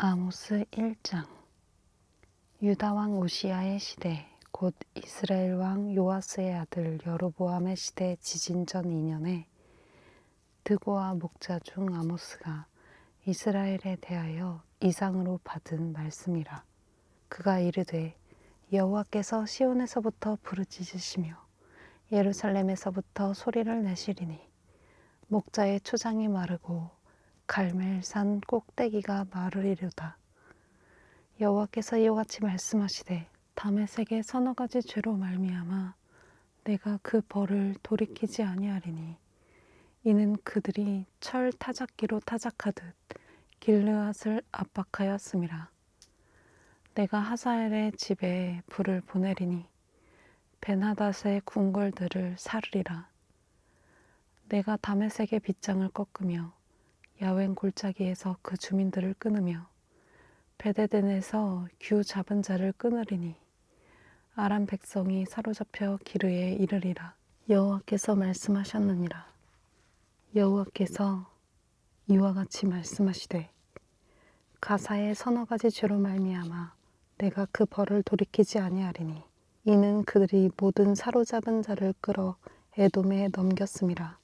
아모스 1장. 유다 왕 우시야의 시대, 곧 이스라엘 왕 요아스의 아들 여로보암의 시대 지진 전 2년에 드고와 목자 중 아모스가 이스라엘에 대하여 이상으로 받은 말씀이라. 그가 이르되, 여호와께서 시온에서부터 부르짖으시며 예루살렘에서부터 소리를 내시리니 목자의 초장이 마르고 갈멜산 꼭대기가 마르리로다. 여호와께서 이와 같이 말씀하시되, 다메섹의 서너 가지 죄로 말미암아 내가 그 벌을 돌이키지 아니하리니 이는 그들이 철 타작기로 타작하듯 길르앗을 압박하였음이라. 내가 하사엘의 집에 불을 보내리니 벤하닷의 궁궐들을 사르리라. 내가 다메섹의 빗장을 꺾으며 야웬 골짜기에서 그 주민들을 끊으며 베데덴에서 규 잡은 자를 끊으리니 아람 백성이 사로잡혀 기르에 이르리라. 여호와께서 말씀하셨느니라. 여호와께서 이와 같이 말씀하시되, 가사의 서너 가지 죄로 말미암아 내가 그 벌을 돌이키지 아니하리니 이는 그들이 모든 사로잡은 자를 끌어 에돔에 넘겼음이라.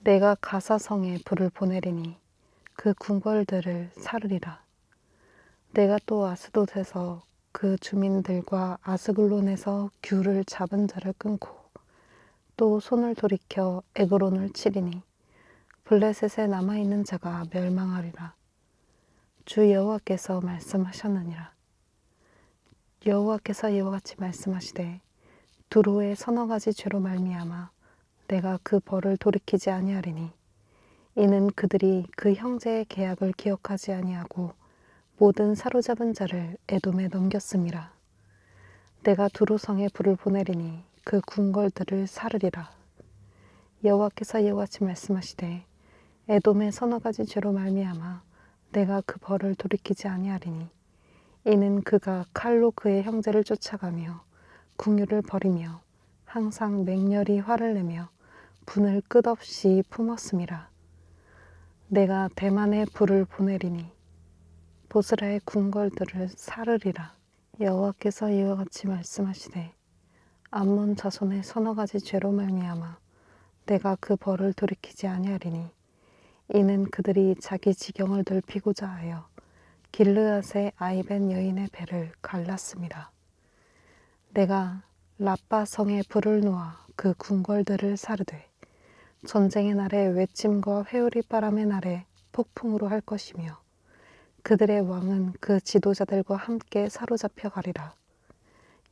내가 가사성에 불을 보내리니 그 궁궐들을 사르리라. 내가 또 아스돗에서 그 주민들과 아스글론에서 규를 잡은 자를 끊고 또 손을 돌이켜 에그론을 치리니 블레셋에 남아있는 자가 멸망하리라. 주 여호와께서 말씀하셨느니라. 여호와께서 이와 같이 말씀하시되, 두로의 서너 가지 죄로 말미암아 내가 그 벌을 돌이키지 아니하리니 이는 그들이 그 형제의 계약을 기억하지 아니하고 모든 사로잡은 자를 에돔에 넘겼음이라. 내가 두로성에 불을 보내리니 그 궁궐들을 사르리라. 여호와께서 이와 같이 말씀하시되, 에돔의 서너 가지 죄로 말미암아 내가 그 벌을 돌이키지 아니하리니 이는 그가 칼로 그의 형제를 쫓아가며 궁유를 벌이며 항상 맹렬히 화를 내며 분을 끝없이 품었음이라. 내가 대만에 불을 보내리니 보스라의 궁궐들을 사르리라. 여호와께서 이와 같이 말씀하시되, 암몬 자손의 서너 가지 죄로 말미암아 내가 그 벌을 돌이키지 아니하리니 이는 그들이 자기 지경을 넓히고자 하여 길르앗의 아이벤 여인의 배를 갈랐음이라. 내가 라빠 성에 불을 놓아 그 궁궐들을 사르되 전쟁의 날에 외침과 회오리 바람의 날에 폭풍으로 할 것이며 그들의 왕은 그 지도자들과 함께 사로잡혀 가리라.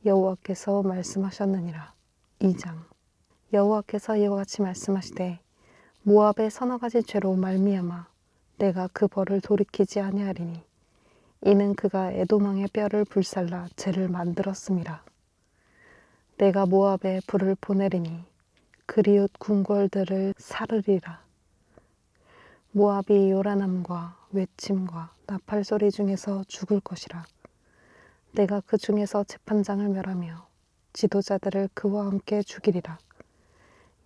여호와께서 말씀하셨느니라. 2장. 여호와께서 이와 같이 말씀하시되, 모압의 서너 가지 죄로 말미암아 내가 그 벌을 돌이키지 아니하리니 이는 그가 에돔 왕의 뼈를 불살라 죄를 만들었음이라. 내가 모압에 불을 보내리니 그리웃 궁궐들을 사르리라. 모압이 요란함과 외침과 나팔 소리 중에서 죽을 것이라. 내가 그 중에서 재판장을 멸하며 지도자들을 그와 함께 죽이리라.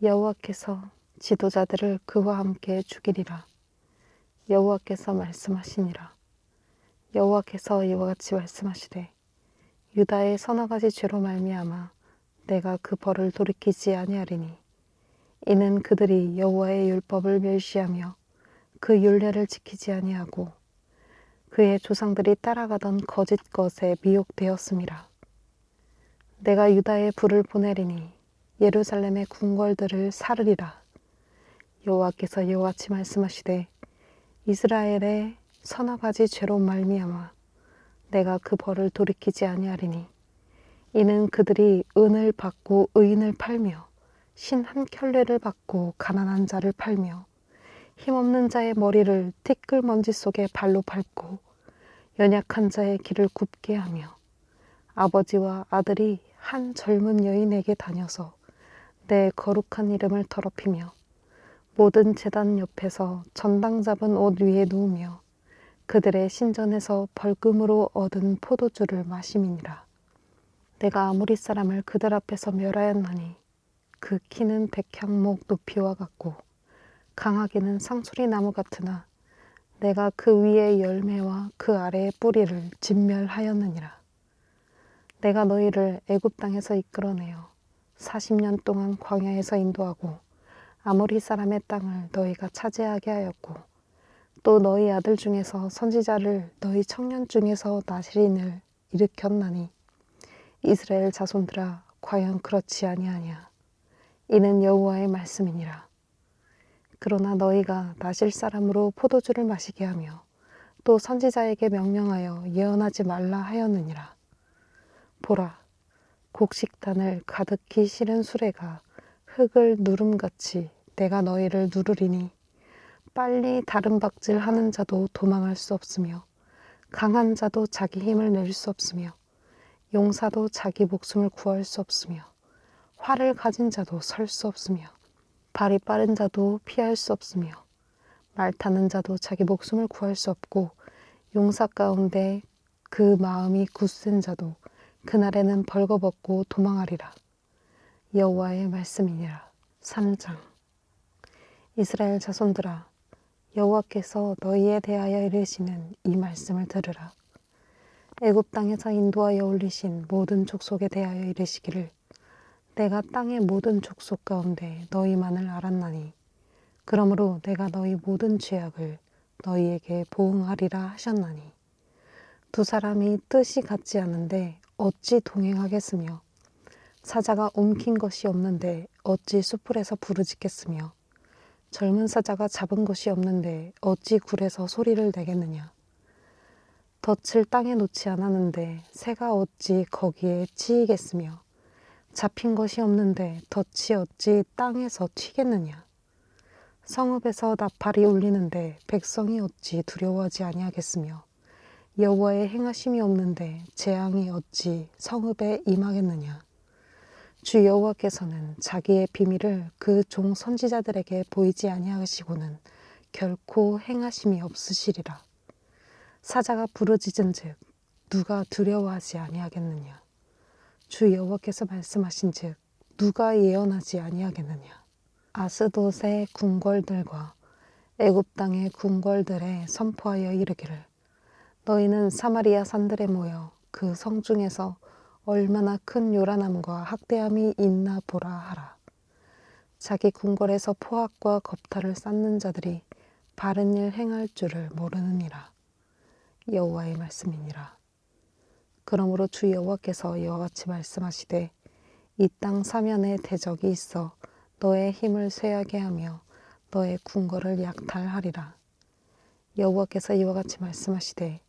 여호와께서 지도자들을 그와 함께 죽이리라. 여호와께서 말씀하시니라. 여호와께서 이와 같이 말씀하시되, 유다의 서너 가지 죄로 말미암아 내가 그 벌을 돌이키지 아니하리니 이는 그들이 여호와의 율법을 멸시하며 그 율례를 지키지 아니하고 그의 조상들이 따라가던 거짓 것에 미혹되었음이라. 내가 유다에 불을 보내리니 예루살렘의 궁궐들을 사르리라. 여호와께서 이와 같이 말씀하시되, 이스라엘의 서너 가지 죄로 말미암아 내가 그 벌을 돌이키지 아니하리니 이는 그들이 은을 받고 의인을 팔며 신 한 켤레를 받고 가난한 자를 팔며 힘없는 자의 머리를 티끌먼지 속에 발로 밟고 연약한 자의 길을 굽게 하며 아버지와 아들이 한 젊은 여인에게 다녀서 내 거룩한 이름을 더럽히며 모든 제단 옆에서 전당 잡은 옷 위에 누우며 그들의 신전에서 벌금으로 얻은 포도주를 마심이니라. 내가 아모리 사람을 그들 앞에서 멸하였나니 그 키는 백향목 높이와 같고 강하기는 상수리 나무 같으나 내가 그 위에 열매와 그 아래의 뿌리를 진멸하였느니라. 내가 너희를 애굽 땅에서 이끌어내어 40년 동안 광야에서 인도하고 아모리 사람의 땅을 너희가 차지하게 하였고 또 너희 아들 중에서 선지자를 너희 청년 중에서 나실인을 일으켰나니 이스라엘 자손들아 과연 그렇지 아니하냐. 이는 여호와의 말씀이니라. 그러나 너희가 나실 사람으로 포도주를 마시게 하며 또 선지자에게 명령하여 예언하지 말라 하였느니라. 보라, 곡식단을 가득히 실은 수레가 흙을 누름같이 내가 너희를 누르리니 빨리 다른 박질 하는 자도 도망할 수 없으며 강한 자도 자기 힘을 낼 수 없으며 용사도 자기 목숨을 구할 수 없으며 활을 가진 자도 설 수 없으며 발이 빠른 자도 피할 수 없으며 말 타는 자도 자기 목숨을 구할 수 없고 용사 가운데 그 마음이 굳센 자도 그날에는 벌거벗고 도망하리라. 여호와의 말씀이니라. 3장. 이스라엘 자손들아, 여호와께서 너희에 대하여 이르시는 이 말씀을 들으라. 애굽 땅에서 인도하여 올리신 모든 족속에 대하여 이르시기를 내가 땅의 모든 족속 가운데 너희만을 알았나니 그러므로 내가 너희 모든 죄악을 너희에게 보응하리라 하셨나니 두 사람이 뜻이 같지 않은데 어찌 동행하겠으며 사자가 옮긴 것이 없는데 어찌 수풀에서 부르짖겠으며 젊은 사자가 잡은 것이 없는데 어찌 굴에서 소리를 내겠느냐. 덫을 땅에 놓지 않았는데 새가 어찌 거기에 치이겠으며 잡힌 것이 없는데 덫이 어찌 땅에서 튀겠느냐. 성읍에서 나팔이 울리는데 백성이 어찌 두려워하지 아니하겠으며 여호와의 행하심이 없는데 재앙이 어찌 성읍에 임하겠느냐. 주 여호와께서는 자기의 비밀을 그 종 선지자들에게 보이지 아니하시고는 결코 행하심이 없으시리라. 사자가 부르짖은즉 누가 두려워하지 아니하겠느냐. 주 여호와께서 말씀하신즉 누가 예언하지 아니하겠느냐. 아스돗의 궁궐들과 애굽 땅의 궁궐들에 선포하여 이르기를 너희는 사마리아 산들에 모여 그 성 중에서 얼마나 큰 요란함과 학대함이 있나 보라 하라. 자기 궁궐에서 포악과 겁탈을 쌓는 자들이 바른 일 행할 줄을 모르느니라. 여호와의 말씀이니라. 그러므로 주 여호와께서 이와 같이 말씀하시되 이 땅 사면에 대적이 있어 너의 힘을 쇠하게 하며 너의 궁궐을 약탈하리라. 여호와께서 이와 같이 말씀하시되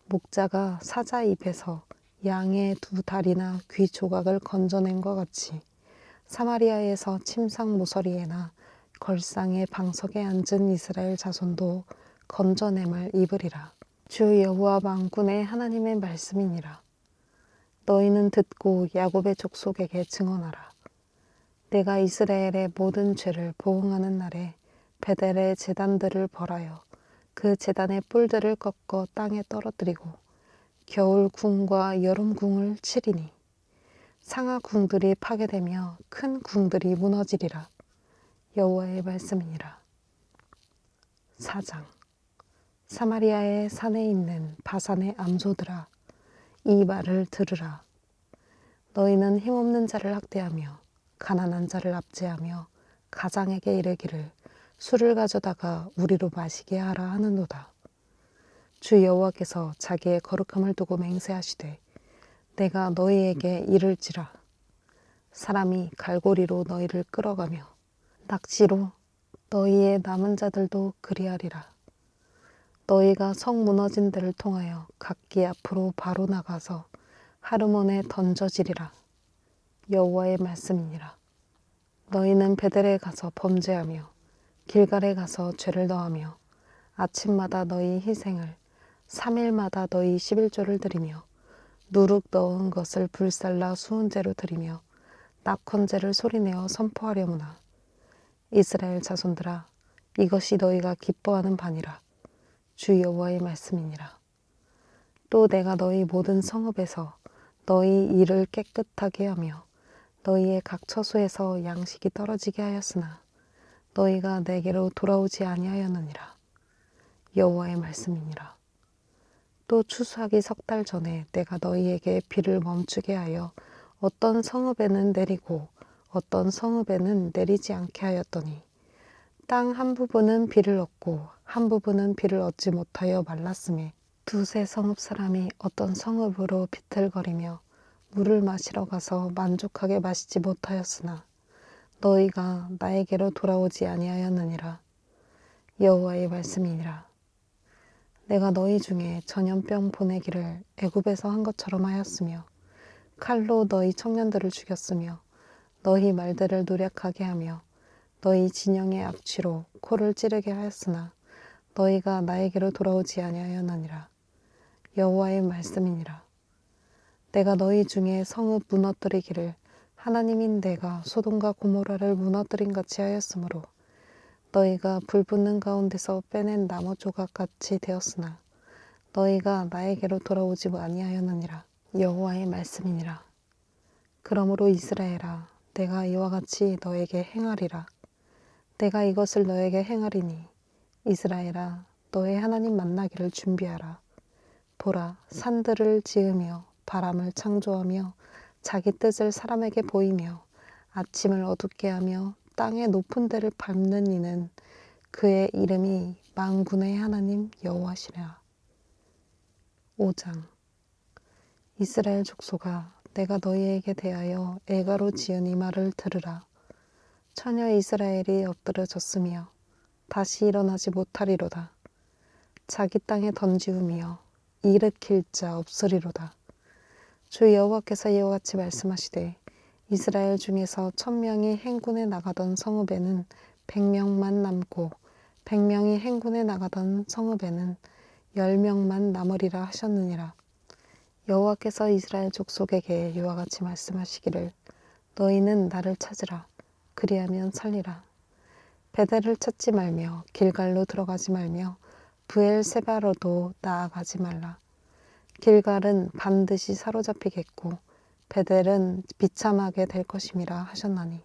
목자가 사자 입에서 양의 두 다리나 귀 조각을 건져낸 것 같이 사마리아에서 침상 모서리에나 걸상의 방석에 앉은 이스라엘 자손도 건져냄을 입으리라. 주 여호와 만군의 하나님의 말씀이니라. 너희는 듣고 야곱의 족속에게 증언하라. 내가 이스라엘의 모든 죄를 보응하는 날에 베델의 제단들을 벌하여 그 제단의 뿔들을 꺾어 땅에 떨어뜨리고 겨울 궁과 여름 궁을 치리니 상하 궁들이 파괴되며 큰 궁들이 무너지리라. 여호와의 말씀이니라. 4장. 사마리아의 산에 있는 바산의 암소들아, 이 말을 들으라. 너희는 힘없는 자를 학대하며 가난한 자를 압제하며 가장에게 이르기를 술을 가져다가 우리로 마시게 하라 하는도다. 주 여호와께서 자기의 거룩함을 두고 맹세하시되 내가 너희에게 이를지라. 사람이 갈고리로 너희를 끌어가며 낚시로 너희의 남은 자들도 그리하리라. 너희가 성 무너진 데를 통하여 각기 앞으로 바로 나가서 하르몬에 던져지리라. 여호와의 말씀이니라. 너희는 베델에 가서 범죄하며 길갈에 가서 죄를 더하며 아침마다 너희 희생을 3일마다 너희 11조를 드리며 누룩 넣은 것을 불살라 수은제로 드리며 낙헌제를 소리내어 선포하려무나. 이스라엘 자손들아, 이것이 너희가 기뻐하는 바니라. 주 여호와의 말씀이니라. 또 내가 너희 모든 성읍에서 너희 일을 깨끗하게 하며 너희의 각 처소에서 양식이 떨어지게 하였으나 너희가 내게로 돌아오지 아니하였느니라. 여호와의 말씀이니라. 또 추수하기 석 달 전에 내가 너희에게 비를 멈추게 하여 어떤 성읍에는 내리고 어떤 성읍에는 내리지 않게 하였더니 땅 한 부분은 비를 얻고 한 부분은 비를 얻지 못하여 말랐음에 두세 성읍 사람이 어떤 성읍으로 비틀거리며 물을 마시러 가서 만족하게 마시지 못하였으나 너희가 나에게로 돌아오지 아니하였느니라. 여호와의 말씀이니라. 내가 너희 중에 전염병 보내기를 애굽에서 한 것처럼 하였으며 칼로 너희 청년들을 죽였으며 너희 말들을 노력하게 하며 너희 진영의 악취로 코를 찌르게 하였으나 너희가 나에게로 돌아오지 아니하였느니라. 여호와의 말씀이니라. 내가 너희 중에 성읍 무너뜨리기를 하나님인 내가 소돔과 고모라를 무너뜨린 같이 하였으므로 너희가 불 붙는 가운데서 빼낸 나무 조각같이 되었으나 너희가 나에게로 돌아오지 아니하였느니라. 여호와의 말씀이니라. 그러므로 이스라엘아, 내가 이와 같이 너에게 행하리라. 내가 이것을 너에게 행하리니 이스라엘아, 너의 하나님 만나기를 준비하라. 보라, 산들을 지으며 바람을 창조하며 자기 뜻을 사람에게 보이며 아침을 어둡게 하며 땅의 높은 데를 밟는 이는 그의 이름이 만군의 하나님 여호와시라. 5장. 이스라엘 족속아, 내가 너희에게 대하여 애가로 지은 이 말을 들으라. 처녀 이스라엘이 엎드러졌으며 다시 일어나지 못하리로다. 자기 땅에 던지우며 일으킬 자 없으리로다. 주 여호와께서 이와 같이 말씀하시되 이스라엘 중에서 1000명이 행군에 나가던 성읍에는 100명만 남고 100명이 행군에 나가던 성읍에는 10명만 남으리라 하셨느니라. 여호와께서 이스라엘 족속에게 이와 같이 말씀하시기를 너희는 나를 찾으라. 그리하면 살리라. 베델을 찾지 말며 길갈로 들어가지 말며 브엘세바로도 나아가지 말라. 길갈은 반드시 사로잡히겠고 베델은 비참하게 될 것임이라 하셨나니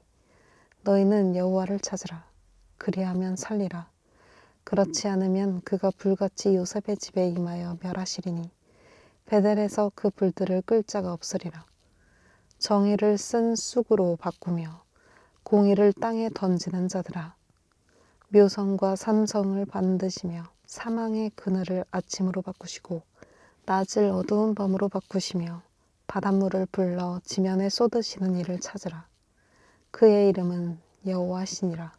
너희는 여호와를 찾으라. 그리하면 살리라. 그렇지 않으면 그가 불같이 요셉의 집에 임하여 멸하시리니 베델에서 그 불들을 끌 자가 없으리라. 정의를 쓴 쑥으로 바꾸며 공의를 땅에 던지는 자들아, 묘성과 삼성을 만드시며 사망의 그늘을 아침으로 바꾸시고 낮을 어두운 밤으로 바꾸시며 바닷물을 불러 지면에 쏟으시는 이를 찾으라. 그의 이름은 여호와시니라.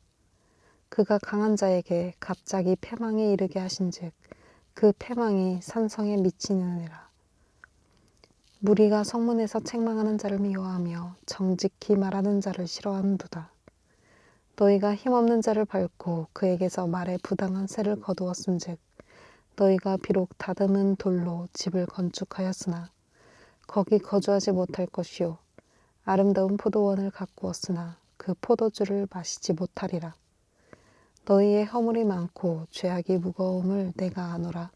그가 강한 자에게 갑자기 패망에 이르게 하신즉 그 패망이 산성에 미치느니라. 무리가 성문에서 책망하는 자를 미워하며 정직히 말하는 자를 싫어하는도다. 너희가 힘없는 자를 밟고 그에게서 말에 부당한 세를 거두었은즉 너희가 비록 다듬은 돌로 집을 건축하였으나 거기 거주하지 못할 것이요 아름다운 포도원을 가꾸었으나 그 포도주를 마시지 못하리라. 너희의 허물이 많고 죄악이 무거움을 내가 아노라.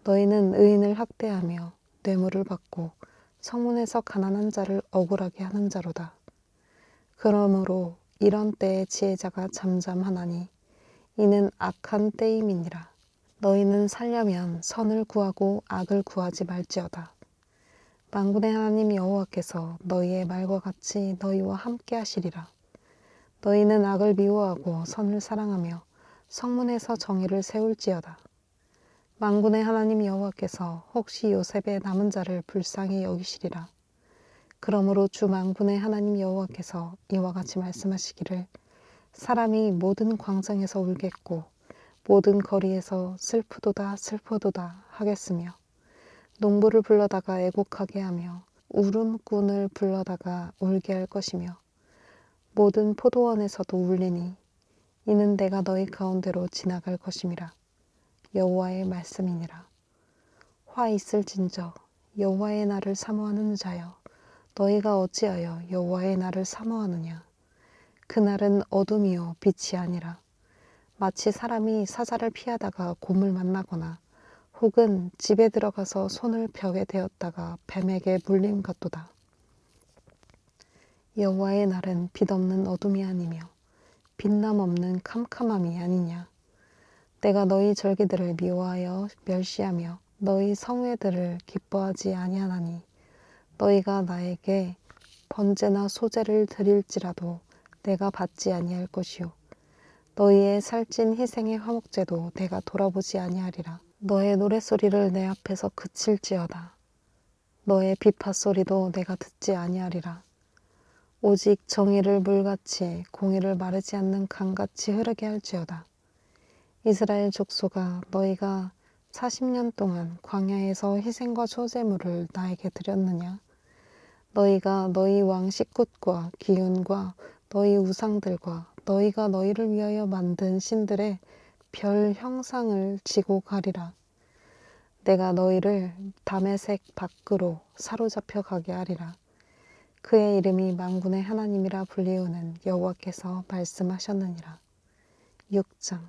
너희는 의인을 학대하며 뇌물을 받고 성문에서 가난한 자를 억울하게 하는 자로다. 그러므로 이런 때에 지혜자가 잠잠하나니 이는 악한 때임이니라. 너희는 살려면 선을 구하고 악을 구하지 말지어다. 만군의 하나님 여호와께서 너희의 말과 같이 너희와 함께 하시리라. 너희는 악을 미워하고 선을 사랑하며 성문에서 정의를 세울지어다. 만군의 하나님 여호와께서 혹시 요셉의 남은 자를 불쌍히 여기시리라. 그러므로 주 만군의 하나님 여호와께서 이와 같이 말씀하시기를 사람이 모든 광장에서 울겠고 모든 거리에서 슬프도다 슬프도다 하겠으며 농부를 불러다가 애곡하게 하며 울음꾼을 불러다가 울게 할 것이며 모든 포도원에서도 울리니 이는 내가 너희 가운데로 지나갈 것임이라. 여호와의 말씀이니라. 화 있을진저 여호와의 날을 사모하는 자여, 너희가 어찌하여 여호와의 날을 사모하느냐. 그날은 어둠이요 빛이 아니라 마치 사람이 사자를 피하다가 곰을 만나거나 혹은 집에 들어가서 손을 벽에 대었다가 뱀에게 물림 같도다. 여호와의 날은 빛없는 어둠이 아니며 빛남 없는 캄캄함이 아니냐. 내가 너희 절기들을 미워하여 멸시하며 너희 성회들을 기뻐하지 아니하나니 너희가 나에게 번제나 소제를 드릴지라도 내가 받지 아니할 것이요 너희의 살찐 희생의 화목제도 내가 돌아보지 아니하리라. 너의 노랫소리를 내 앞에서 그칠지어다. 너의 비파소리도 내가 듣지 아니하리라. 오직 정의를 물같이 공의를 마르지 않는 강같이 흐르게 할지어다. 이스라엘 족속아 너희가 40년 동안 광야에서 희생과 소제물을 나에게 드렸느냐? 너희가 너희 왕 식굿과 기운과 너희 우상들과 너희가 너희를 위하여 만든 신들의 별 형상을 지고 가리라. 내가 너희를 다메섹 밖으로 사로잡혀 가게 하리라. 그의 이름이 만군의 하나님이라 불리우는 여호와께서 말씀하셨느니라. 6장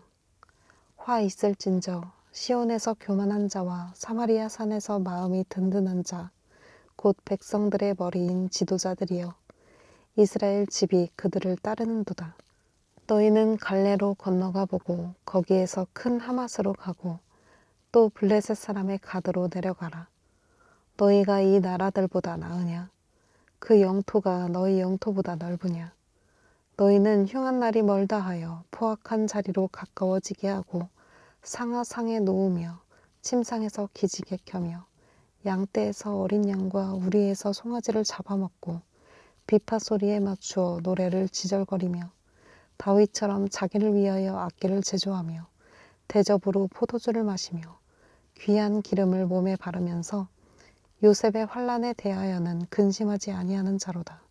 화 있을진저 시온에서 교만한 자와 사마리아 산에서 마음이 든든한 자 곧 백성들의 머리인 지도자들이여 이스라엘 집이 그들을 따르는도다. 너희는 갈레로 건너가 보고 거기에서 큰 하맛으로 가고 또 블레셋 사람의 가드로 내려가라. 너희가 이 나라들보다 나으냐? 그 영토가 너희 영토보다 넓으냐? 너희는 흉한 날이 멀다 하여 포악한 자리로 가까워지게 하고 상하 상에 놓으며 침상에서 기지개 켜며 양떼에서 어린 양과 우리에서 송아지를 잡아먹고 비파 소리에 맞추어 노래를 지절거리며 다윗처럼 자기를 위하여 악기를 제조하며 대접으로 포도주를 마시며 귀한 기름을 몸에 바르면서 요셉의 환난에 대하여는 근심하지 아니하는 자로다.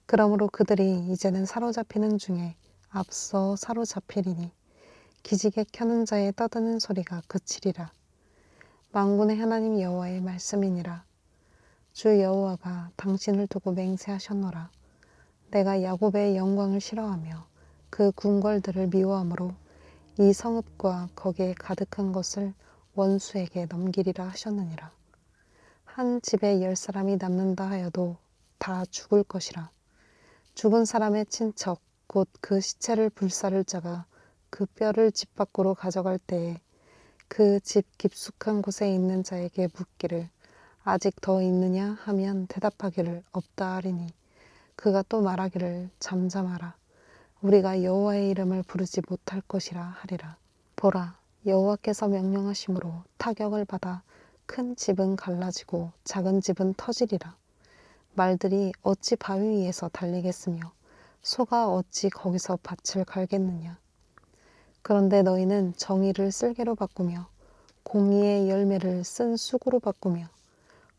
그러므로 그들이 이제는 사로잡히는 중에 앞서 사로잡히리니 기지개 켜는 자의 떠드는 소리가 그치리라. 만군의 하나님 여호와의 말씀이니라. 주 여호와가 당신을 두고 맹세하셨노라. 내가 야곱의 영광을 싫어하며 그 궁궐들을 미워하므로 이 성읍과 거기에 가득한 것을 원수에게 넘기리라 하셨느니라. 한 집에 10사람이 남는다 하여도 다 죽을 것이라. 죽은 사람의 친척 곧 그 시체를 불사를 자가 그 뼈를 집 밖으로 가져갈 때에 그 집 깊숙한 곳에 있는 자에게 묻기를 아직 더 있느냐 하면 대답하기를 없다 하리니 그가 또 말하기를 잠잠하라. 우리가 여호와의 이름을 부르지 못할 것이라 하리라. 보라, 여호와께서 명령하심으로 타격을 받아 큰 집은 갈라지고 작은 집은 터지리라. 말들이 어찌 바위 위에서 달리겠으며 소가 어찌 거기서 밭을 갈겠느냐. 그런데 너희는 정의를 쓸개로 바꾸며 공의의 열매를 쓴 쑥으로 바꾸며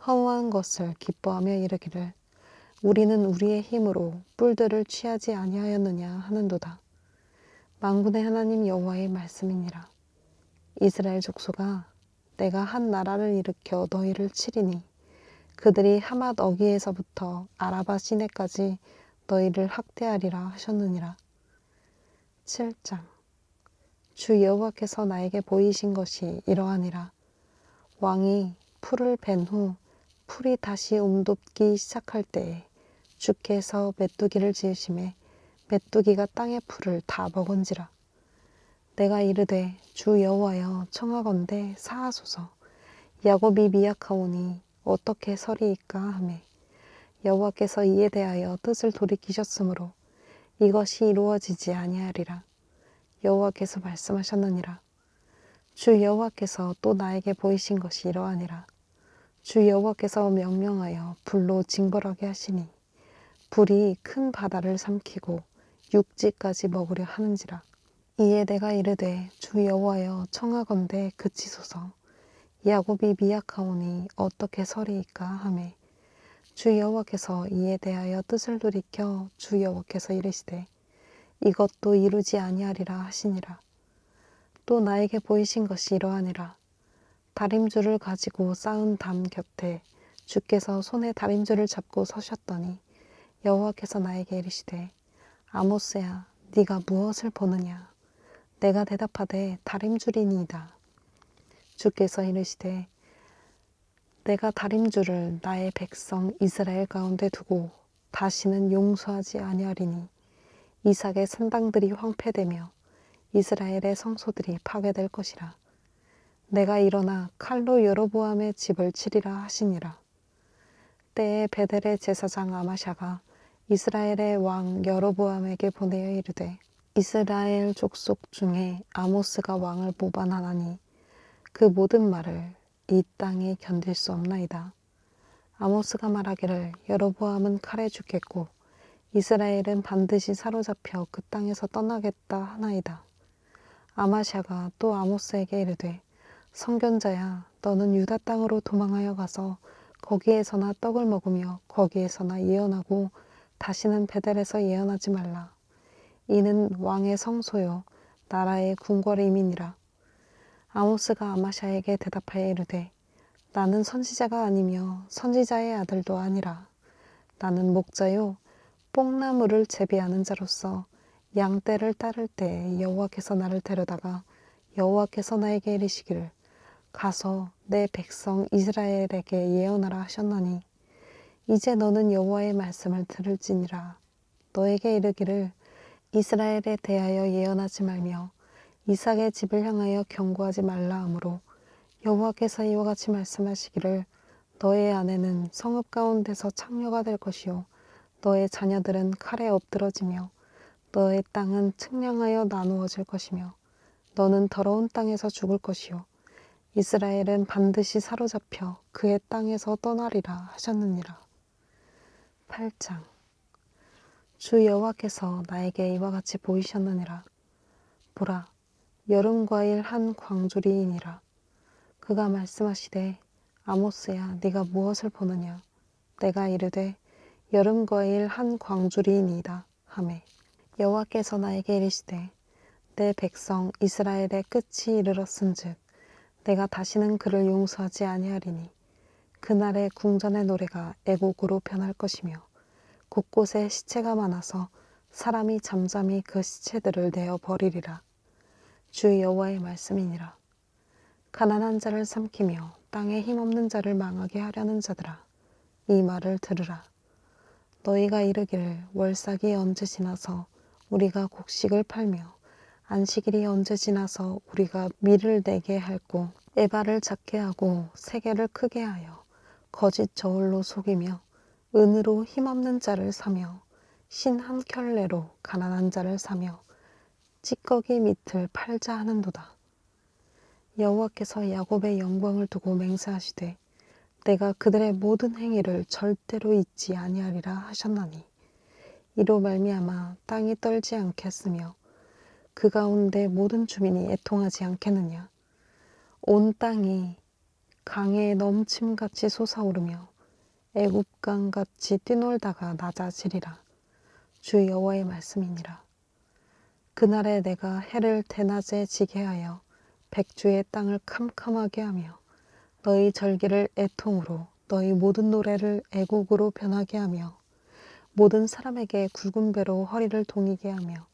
허무한 것을 기뻐하며 이르기를 우리는 우리의 힘으로 뿔들을 취하지 아니하였느냐 하는도다. 만군의 하나님 여호와의 말씀이니라. 이스라엘 족속아 내가 한 나라를 일으켜 너희를 치리니 그들이 하맛 어기에서부터 아라바 시내까지 너희를 학대하리라 하셨느니라. 7장 주 여호와께서 나에게 보이신 것이 이러하니라. 왕이 풀을 벤 후 풀이 다시 움돋기 시작할 때에 주께서 메뚜기를 지으심에 메뚜기가 땅의 풀을 다 먹은지라. 내가 이르되 주 여호와여 청하건대 사하소서. 야곱이 미약하오니 어떻게 서리이까 하매 여호와께서 이에 대하여 뜻을 돌이키셨으므로 이것이 이루어지지 아니하리라. 여호와께서 말씀하셨느니라. 주 여호와께서 또 나에게 보이신 것이 이러하니라. 주 여호와께서 명령하여 불로 징벌하게 하시니 불이 큰 바다를 삼키고 육지까지 먹으려 하는지라. 이에 내가 이르되 주 여호와여 청하건대 그치소서. 야곱이 미약하오니 어떻게 서리이까 하매 주 여호와께서 이에 대하여 뜻을 돌이켜 주 여호와께서 이르시되 이것도 이루지 아니하리라 하시니라. 또 나에게 보이신 것이 이러하니라. 다림줄을 가지고 쌓은 담 곁에 주께서 손에 다림줄을 잡고 서셨더니 여호와께서 나에게 이르시되 아모스야 네가 무엇을 보느냐. 내가 대답하되 다림줄이니이다. 주께서 이르시되 내가 다림줄을 나의 백성 이스라엘 가운데 두고 다시는 용서하지 아니하리니 이삭의 산당들이 황폐되며 이스라엘의 성소들이 파괴될 것이라. 내가 일어나 칼로 여로보암의 집을 치리라 하시니라. 때에 베델의 제사장 아마샤가 이스라엘의 왕 여로보암에게 보내어 이르되 이스라엘 족속 중에 아모스가 왕을 모반하나니 그 모든 말을 이 땅에 견딜 수 없나이다. 아모스가 말하기를 여로보암은 칼에 죽겠고 이스라엘은 반드시 사로잡혀 그 땅에서 떠나겠다 하나이다. 아마샤가 또 아모스에게 이르되 선견자야, 너는 유다 땅으로 도망하여 가서 거기에서나 떡을 먹으며 거기에서나 예언하고 다시는 베델에서 예언하지 말라. 이는 왕의 성소요 나라의 궁궐임이니라. 아모스가 아마샤에게 대답하여 이르되 나는 선지자가 아니며 선지자의 아들도 아니라. 나는 목자요 뽕나무를 재배하는 자로서 양떼를 따를 때 여호와께서 나를 데려다가 여호와께서 나에게 이르시기를 가서 내 백성 이스라엘에게 예언하라 하셨나니 이제 너는 여호와의 말씀을 들을지니라. 너에게 이르기를 이스라엘에 대하여 예언하지 말며 이삭의 집을 향하여 경고하지 말라 하므로 여호와께서 이와 같이 말씀하시기를 너의 아내는 성읍 가운데서 창녀가 될 것이요 너의 자녀들은 칼에 엎드러지며 너의 땅은 측량하여 나누어질 것이며 너는 더러운 땅에서 죽을 것이요 이스라엘은 반드시 사로잡혀 그의 땅에서 떠나리라 하셨느니라. 8장. 주 여호와께서 나에게 이와 같이 보이셨느니라. 보라, 여름과일 한 광주리이니라. 그가 말씀하시되 아모스야, 네가 무엇을 보느냐? 내가 이르되 여름과일 한 광주리이니이다 하매 여호와께서 나에게 이르시되 내 백성 이스라엘의 끝이 이르렀은즉 내가 다시는 그를 용서하지 아니하리니 그날의 궁전의 노래가 애곡으로 변할 것이며 곳곳에 시체가 많아서 사람이 잠잠히 그 시체들을 내어 버리리라. 주 여호와의 말씀이니라. 가난한 자를 삼키며 땅에 힘없는 자를 망하게 하려는 자들아, 이 말을 들으라. 너희가 이르기를 월삭이 언제 지나서 우리가 곡식을 팔며 안식일이 언제 지나서 우리가 밀을 내게 할고 에바를 작게 하고 세계를 크게 하여 거짓 저울로 속이며 은으로 힘없는 자를 사며 신 한 켤레로 가난한 자를 사며 찌꺼기 밑을 팔자 하는도다. 여호와께서 야곱의 영광을 두고 맹세하시되 내가 그들의 모든 행위를 절대로 잊지 아니하리라 하셨나니 이로 말미암아 땅이 떨지 않겠으며 그 가운데 모든 주민이 애통하지 않겠느냐. 온 땅이 강에 넘침같이 솟아오르며 애굽강같이 뛰놀다가 낮아지리라. 주 여호와의 말씀이니라. 그날에 내가 해를 대낮에 지게 하여 백주의 땅을 캄캄하게 하며 너희 절기를 애통으로 너희 모든 노래를 애곡으로 변하게 하며 모든 사람에게 굵은 배로 허리를 동이게 하며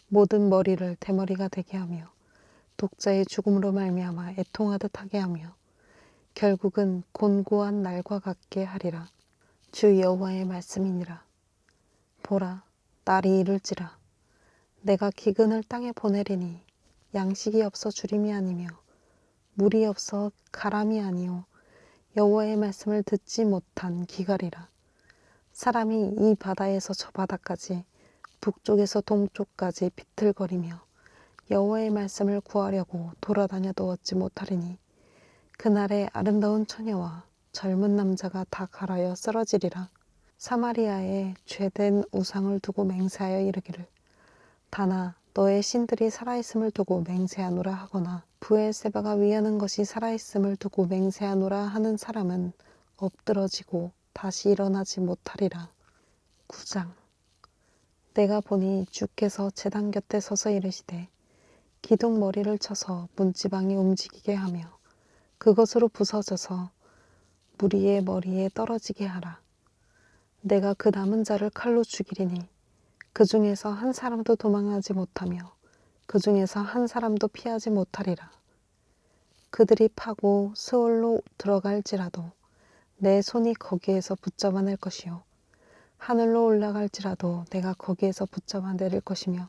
모든 머리를 대머리가 되게 하며 독자의 죽음으로 말미암아 애통하듯 하게 하며 결국은 곤고한 날과 같게 하리라. 주 여호와의 말씀이니라. 보라, 날이 이를지라. 내가 기근을 땅에 보내리니 양식이 없어 주림이 아니며 물이 없어 가람이 아니요 여호와의 말씀을 듣지 못한 기갈이라. 사람이 이 바다에서 저 바다까지 북쪽에서 동쪽까지 비틀거리며 여호와의 말씀을 구하려고 돌아다녀도 얻지 못하리니 그날에 아름다운 처녀와 젊은 남자가 다 갈아여 쓰러지리라. 사마리아에 죄된 우상을 두고 맹세하여 이르기를 다나 너의 신들이 살아있음을 두고 맹세하노라 하거나 브엘세바가 위하는 것이 살아있음을 두고 맹세하노라 하는 사람은 엎드러지고 다시 일어나지 못하리라. 9장. 내가 보니 주께서 제단 곁에 서서 이르시되 기둥 머리를 쳐서 문지방이 움직이게 하며 그것으로 부서져서 무리의 머리에 떨어지게 하라. 내가 그 남은 자를 칼로 죽이리니 그 중에서 한 사람도 도망하지 못하며 그 중에서 한 사람도 피하지 못하리라. 그들이 파고 스올로 들어갈지라도 내 손이 거기에서 붙잡아낼 것이요 하늘로 올라갈지라도 내가 거기에서 붙잡아 내릴 것이며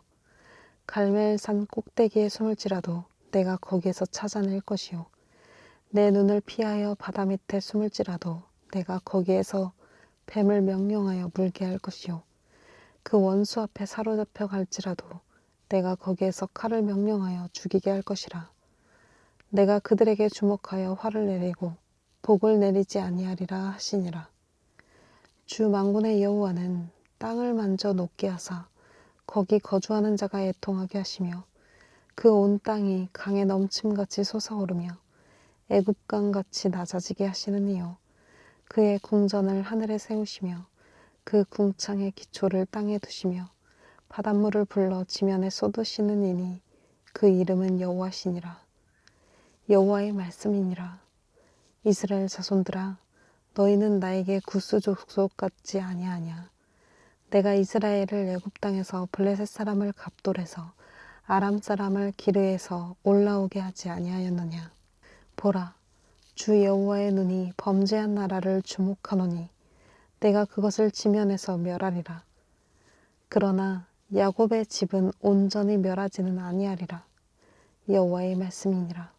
갈멜산 꼭대기에 숨을지라도 내가 거기에서 찾아낼 것이요. 내 눈을 피하여 바다 밑에 숨을지라도 내가 거기에서 뱀을 명령하여 물게 할 것이요. 그 원수 앞에 사로잡혀 갈지라도 내가 거기에서 칼을 명령하여 죽이게 할 것이라. 내가 그들에게 주목하여 화를 내리고 복을 내리지 아니하리라 하시니라. 주 만군의 여호와는 땅을 만져 녹게 하사 거기 거주하는 자가 애통하게 하시며 그 온 땅이 강에 넘침같이 솟아오르며 애굽강같이 낮아지게 하시는 이요. 그의 궁전을 하늘에 세우시며 그 궁창의 기초를 땅에 두시며 바닷물을 불러 지면에 쏟으시는 이니 그 이름은 여호와시니라. 여호와의 말씀이니라. 이스라엘 자손들아, 너희는 나에게 구스 족속 같지 아니하냐. 내가 이스라엘을 애굽 땅에서 블레셋 사람을 갑돌에서 아람 사람을 기르에서 올라오게 하지 아니하였느냐. 보라, 주 여호와의 눈이 범죄한 나라를 주목하노니 내가 그것을 지면에서 멸하리라. 그러나 야곱의 집은 온전히 멸하지는 아니하리라. 여호와의 말씀이니라.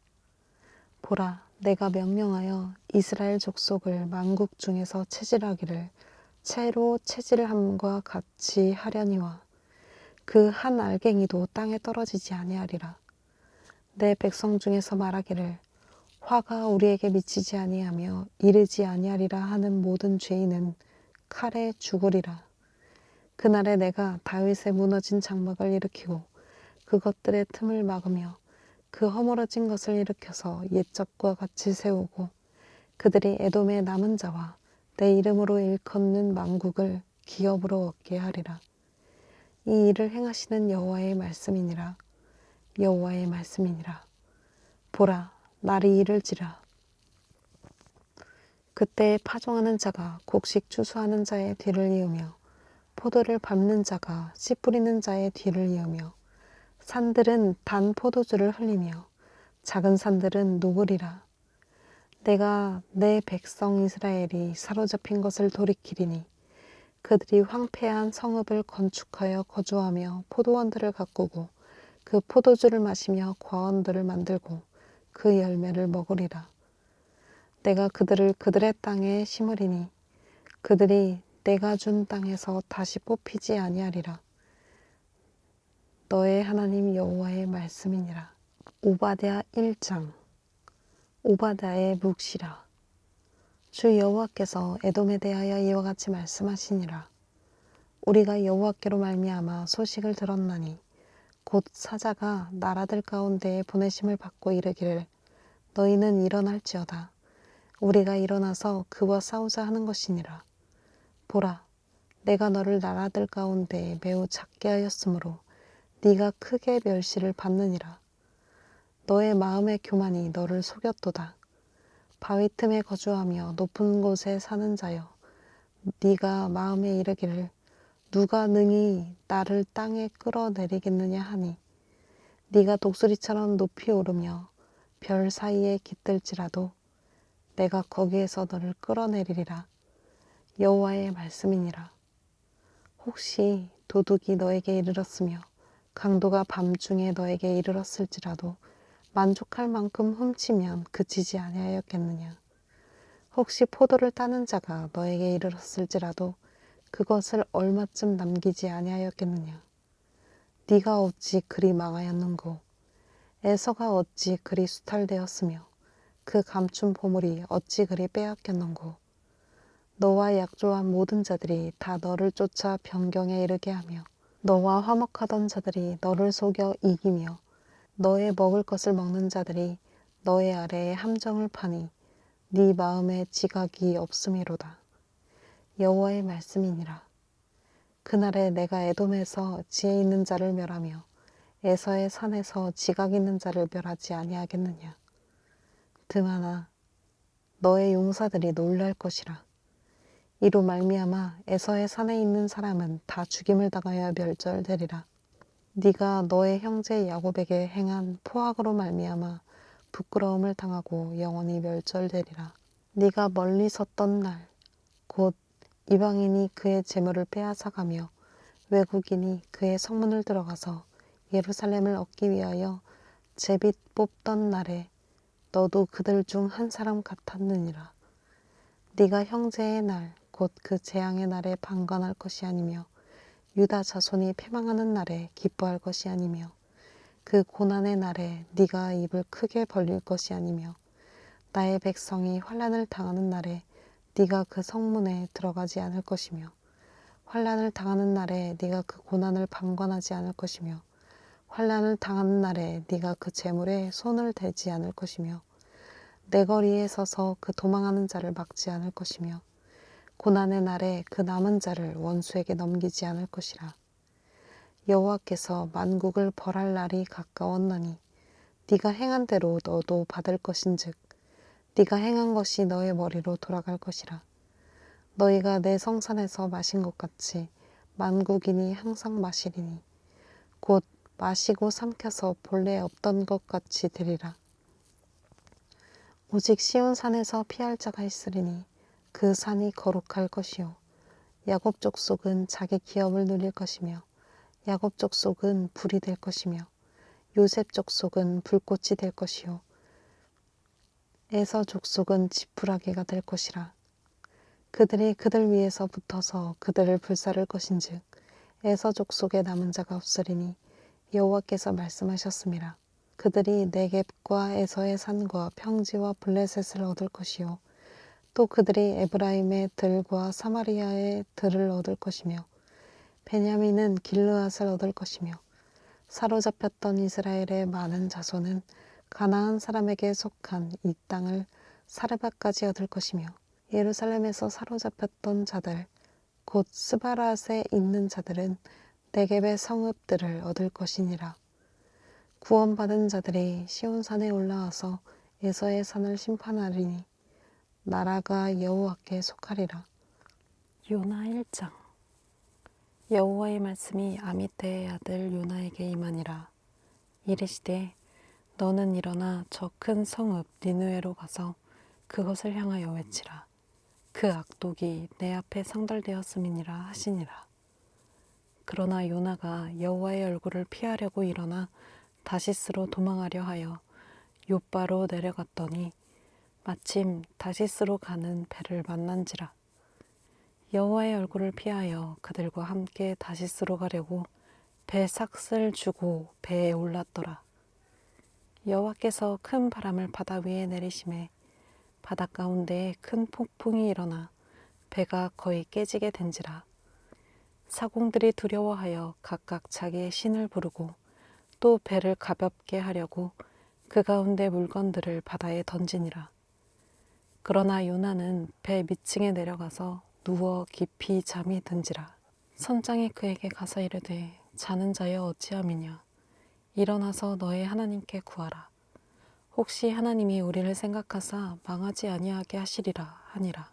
보라, 내가 명령하여 이스라엘 족속을 만국 중에서 체질하기를 채로 체질함과 같이 하려니와 그 한 알갱이도 땅에 떨어지지 아니하리라. 내 백성 중에서 말하기를 화가 우리에게 미치지 아니하며 이르지 아니하리라 하는 모든 죄인은 칼에 죽으리라. 그날에 내가 다윗의 무너진 장막을 일으키고 그것들의 틈을 막으며 그 허물어진 것을 일으켜서 옛적과 같이 세우고 그들이 에돔의 남은 자와 내 이름으로 일컫는 만국을 기업으로 얻게 하리라. 이 일을 행하시는 여호와의 말씀이니라. 여호와의 말씀이니라. 보라, 날이 이를지라. 그때 파종하는 자가 곡식 추수하는 자의 뒤를 이으며 포도를 밟는 자가 씨 뿌리는 자의 뒤를 이으며 산들은 단 포도주를 흘리며 작은 산들은 녹으리라. 내가 내 백성 이스라엘이 사로잡힌 것을 돌이키리니 그들이 황폐한 성읍을 건축하여 거주하며 포도원들을 가꾸고 그 포도주를 마시며 과원들을 만들고 그 열매를 먹으리라. 내가 그들을 그들의 땅에 심으리니 그들이 내가 준 땅에서 다시 뽑히지 아니하리라. 너의 하나님 여호와의 말씀이니라. 오바댜 1장. 오바댜의 묵시라. 주 여호와께서 에돔에 대하여 이와 같이 말씀하시니라. 우리가 여호와께로 말미암아 소식을 들었나니 곧 사자가 나라들 가운데에 보내심을 받고 이르기를 너희는 일어날지어다. 우리가 일어나서 그와 싸우자 하는 것이니라. 보라, 내가 너를 나라들 가운데 매우 작게 하였으므로 네가 크게 멸시를 받느니라. 너의 마음의 교만이 너를 속였도다. 바위 틈에 거주하며 높은 곳에 사는 자여, 네가 마음에 이르기를 누가 능히 나를 땅에 끌어내리겠느냐 하니 네가 독수리처럼 높이 오르며 별 사이에 깃들지라도 내가 거기에서 너를 끌어내리리라. 여호와의 말씀이니라. 혹시 도둑이 너에게 이르렀으며 강도가 밤중에 너에게 이르렀을지라도 만족할 만큼 훔치면 그치지 아니하였겠느냐. 혹시 포도를 따는 자가 너에게 이르렀을지라도 그것을 얼마쯤 남기지 아니하였겠느냐. 네가 어찌 그리 망하였는고. 에서가 어찌 그리 수탈되었으며 그 감춘 보물이 어찌 그리 빼앗겼는고. 너와 약조한 모든 자들이 다 너를 쫓아 변경에 이르게 하며 너와 화목하던 자들이 너를 속여 이기며 너의 먹을 것을 먹는 자들이 너의 아래에 함정을 파니 네 마음에 지각이 없음이로다. 여호와의 말씀이니라. 그날에 내가 에돔에서 지혜 있는 자를 멸하며 에서의 산에서 지각 있는 자를 멸하지 아니하겠느냐. 드마나 너의 용사들이 놀랄 것이라. 이로 말미암아 에서의 산에 있는 사람은 다 죽임을 당하여 멸절되리라. 네가 너의 형제 야곱에게 행한 포악으로 말미암아 부끄러움을 당하고 영원히 멸절되리라. 네가 멀리 섰던 날 곧 이방인이 그의 재물을 빼앗아가며 외국인이 그의 성문을 들어가서 예루살렘을 얻기 위하여 제빗 뽑던 날에 너도 그들 중 한 사람 같았느니라. 네가 형제의 날 곧 그 재앙의 날에 방관할 것이 아니며 유다 자손이 패망하는 날에 기뻐할 것이 아니며 그 고난의 날에 네가 입을 크게 벌릴 것이 아니며 나의 백성이 환난을 당하는 날에 네가 그 성문에 들어가지 않을 것이며 환난을 당하는 날에 네가 그 고난을 방관하지 않을 것이며 환난을 당하는 날에 네가 그 재물에 손을 대지 않을 것이며 내 거리에 서서 그 도망하는 자를 막지 않을 것이며 고난의 날에 그 남은 자를 원수에게 넘기지 않을 것이라. 여호와께서 만국을 벌할 날이 가까웠나니 네가 행한 대로 너도 받을 것인즉 네가 행한 것이 너의 머리로 돌아갈 것이라. 너희가 내 성산에서 마신 것 같이 만국인이 항상 마시리니 곧 마시고 삼켜서 본래 없던 것 같이 되리라. 오직 시온 산에서 피할 자가 있으리니 그 산이 거룩할 것이요 야곱 족속은 자기 기업을 누릴 것이며 야곱 족속은 불이 될 것이며 요셉 족속은 불꽃이 될 것이요 에서 족속은 지푸라기가 될 것이라. 그들이 그들 위에서 붙어서 그들을 불사를 것인즉 에서 족속에 남은 자가 없으리니 여호와께서 말씀하셨습니다. 그들이 네겝과 에서의 산과 평지와 블레셋을 얻을 것이요 또 그들이 에브라임의 들과 사마리아의 들을 얻을 것이며 베냐민은 길르앗을 얻을 것이며 사로잡혔던 이스라엘의 많은 자손은 가나안 사람에게 속한 이 땅을 사르밧까지 얻을 것이며 예루살렘에서 사로잡혔던 자들 곧 스바랏에 있는 자들은 네겝의 성읍들을 얻을 것이니라. 구원받은 자들이 시온산에 올라와서 에서의 산을 심판하리니 나라가 여호와께 속하리라. 요나 1장. 여호와의 말씀이 아미떼의 아들 요나에게 임하니라. 이르시되 너는 일어나 저 큰 성읍 니느웨로 가서 그것을 향하여 외치라. 그 악독이 내 앞에 상달되었음이니라 하시니라. 그러나 요나가 여호와의 얼굴을 피하려고 일어나 다시스로 도망하려 하여 욥바로 내려갔더니 마침 다시스로 가는 배를 만난지라. 여호와의 얼굴을 피하여 그들과 함께 다시스로 가려고 배 삭슬 주고 배에 올랐더라. 여호와께서 큰 바람을 바다 위에 내리심에 바다 가운데에 큰 폭풍이 일어나 배가 거의 깨지게 된지라. 사공들이 두려워하여 각각 자기의 신을 부르고 또 배를 가볍게 하려고 그 가운데 물건들을 바다에 던지니라. 그러나 요나는 배 밑층에 내려가서 누워 깊이 잠이 든지라. 선장이 그에게 가서 이르되 자는 자여 어찌함이냐. 일어나서 너의 하나님께 구하라. 혹시 하나님이 우리를 생각하사 망하지 아니하게 하시리라 하니라.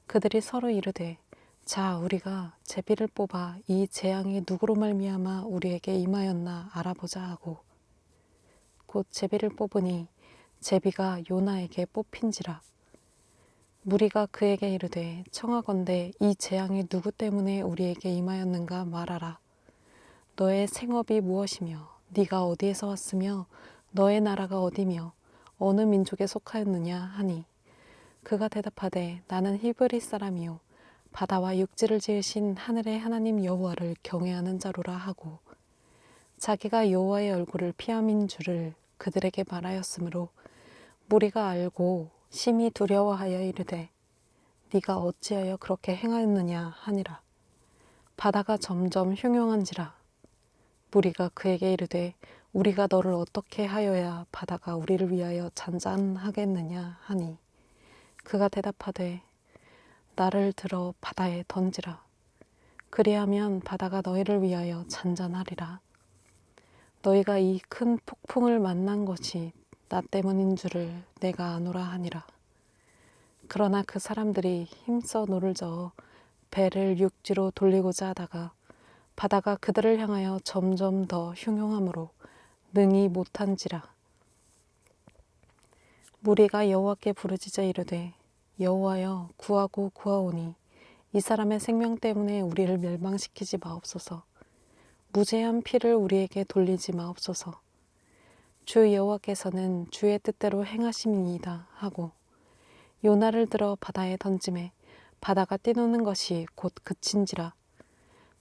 그들이 서로 이르되 자 우리가 제비를 뽑아 이 재앙이 누구로 말미암아 우리에게 임하였나 알아보자 하고 곧 제비를 뽑으니 제비가 요나에게 뽑힌지라. 무리가 그에게 이르되 청하건대 이 재앙이 누구 때문에 우리에게 임하였는가 말하라. 너의 생업이 무엇이며 네가 어디에서 왔으며 너의 나라가 어디며 어느 민족에 속하였느냐 하니 그가 대답하되 나는 히브리 사람이요 바다와 육지를 지으신 하늘의 하나님 여호와를 경외하는 자로라 하고 자기가 여호와의 얼굴을 피함인 줄을 그들에게 말하였으므로 무리가 알고 심히 두려워하여 이르되 네가 어찌하여 그렇게 행하였느냐 하니라. 바다가 점점 흉흉한지라. 무리가 그에게 이르되 우리가 너를 어떻게 하여야 바다가 우리를 위하여 잔잔하겠느냐 하니 그가 대답하되 나를 들어 바다에 던지라. 그리하면 바다가 너희를 위하여 잔잔하리라. 너희가 이 큰 폭풍을 만난 것이 나 때문인 줄을 내가 아노라 하니라. 그러나 그 사람들이 힘써 노를 저어 배를 육지로 돌리고자 하다가 바다가 그들을 향하여 점점 더 흉흉함으로 능히 못한지라. 무리가 여호와께 부르짖어 이르되 여호와여 구하고 구하오니 이 사람의 생명 때문에 우리를 멸망시키지 마옵소서. 무죄한 피를 우리에게 돌리지 마옵소서. 주 여호와께서는 주의 뜻대로 행하심이니이다 하고 요나를 들어 바다에 던짐에 바다가 뛰노는 것이 곧 그친지라.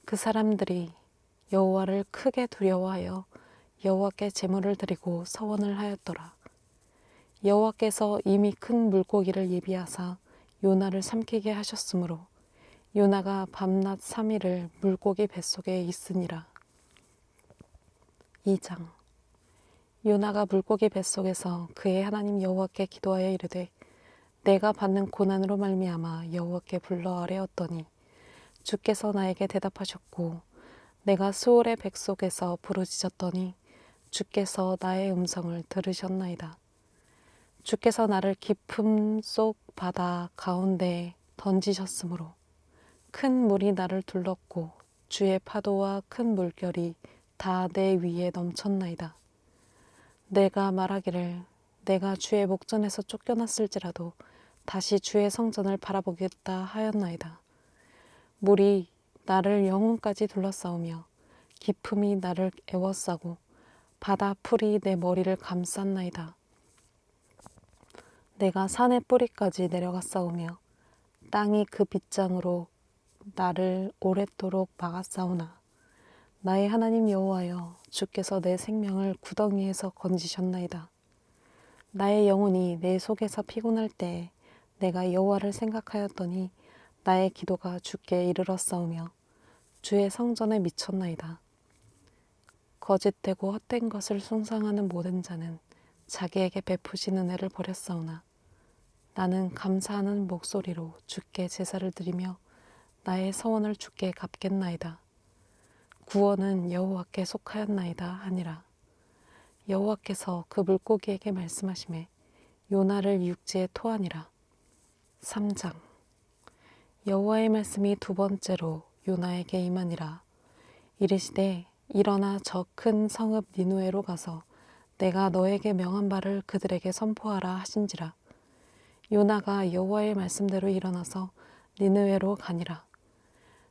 그 사람들이 여호와를 크게 두려워하여 여호와께 제물을 드리고 서원을 하였더라. 여호와께서 이미 큰 물고기를 예비하사 요나를 삼키게 하셨으므로 요나가 밤낮 3일을 물고기 뱃속에 있으니라. 2장. 요나가 물고기 뱃속에서 그의 하나님 여호와께 기도하여 이르되 내가 받는 고난으로 말미암아 여호와께 불러 아뢰었더니 주께서 나에게 대답하셨고 내가 수올의 뱃속에서 부르짖었더니 주께서 나의 음성을 들으셨나이다. 주께서 나를 깊음 속 바다 가운데에 던지셨으므로 큰 물이 나를 둘렀고 주의 파도와 큰 물결이 다 내 위에 넘쳤나이다. 내가 말하기를 내가 주의 목전에서 쫓겨났을지라도 다시 주의 성전을 바라보겠다 하였나이다. 물이 나를 영혼까지 둘러싸우며 깊음이 나를 애워싸고 바다 풀이 내 머리를 감쌌나이다. 내가 산의 뿌리까지 내려갔사오며 땅이 그 빗장으로 나를 오랫도록 막았사오나 나의 하나님 여호와여 주께서 내 생명을 구덩이에서 건지셨나이다. 나의 영혼이 내 속에서 피곤할 때에 내가 여호와를 생각하였더니 나의 기도가 주께 이르렀사오며 주의 성전에 미쳤나이다. 거짓되고 헛된 것을 숭상하는 모든 자는 자기에게 베푸신 은혜를 버렸사오나 나는 감사하는 목소리로 주께 제사를 드리며 나의 서원을 주께 갚겠나이다. 구원은 여호와께 속하였나이다 하니라. 여호와께서 그 물고기에게 말씀하시매 요나를 육지에 토하니라. 3장. 여호와의 말씀이 두 번째로 요나에게 임하니라. 이르시되 일어나 저 큰 성읍 니누에로 가서 내가 너에게 명한 바를 그들에게 선포하라 하신지라. 요나가 여호와의 말씀대로 일어나서 니느웨로 가니라.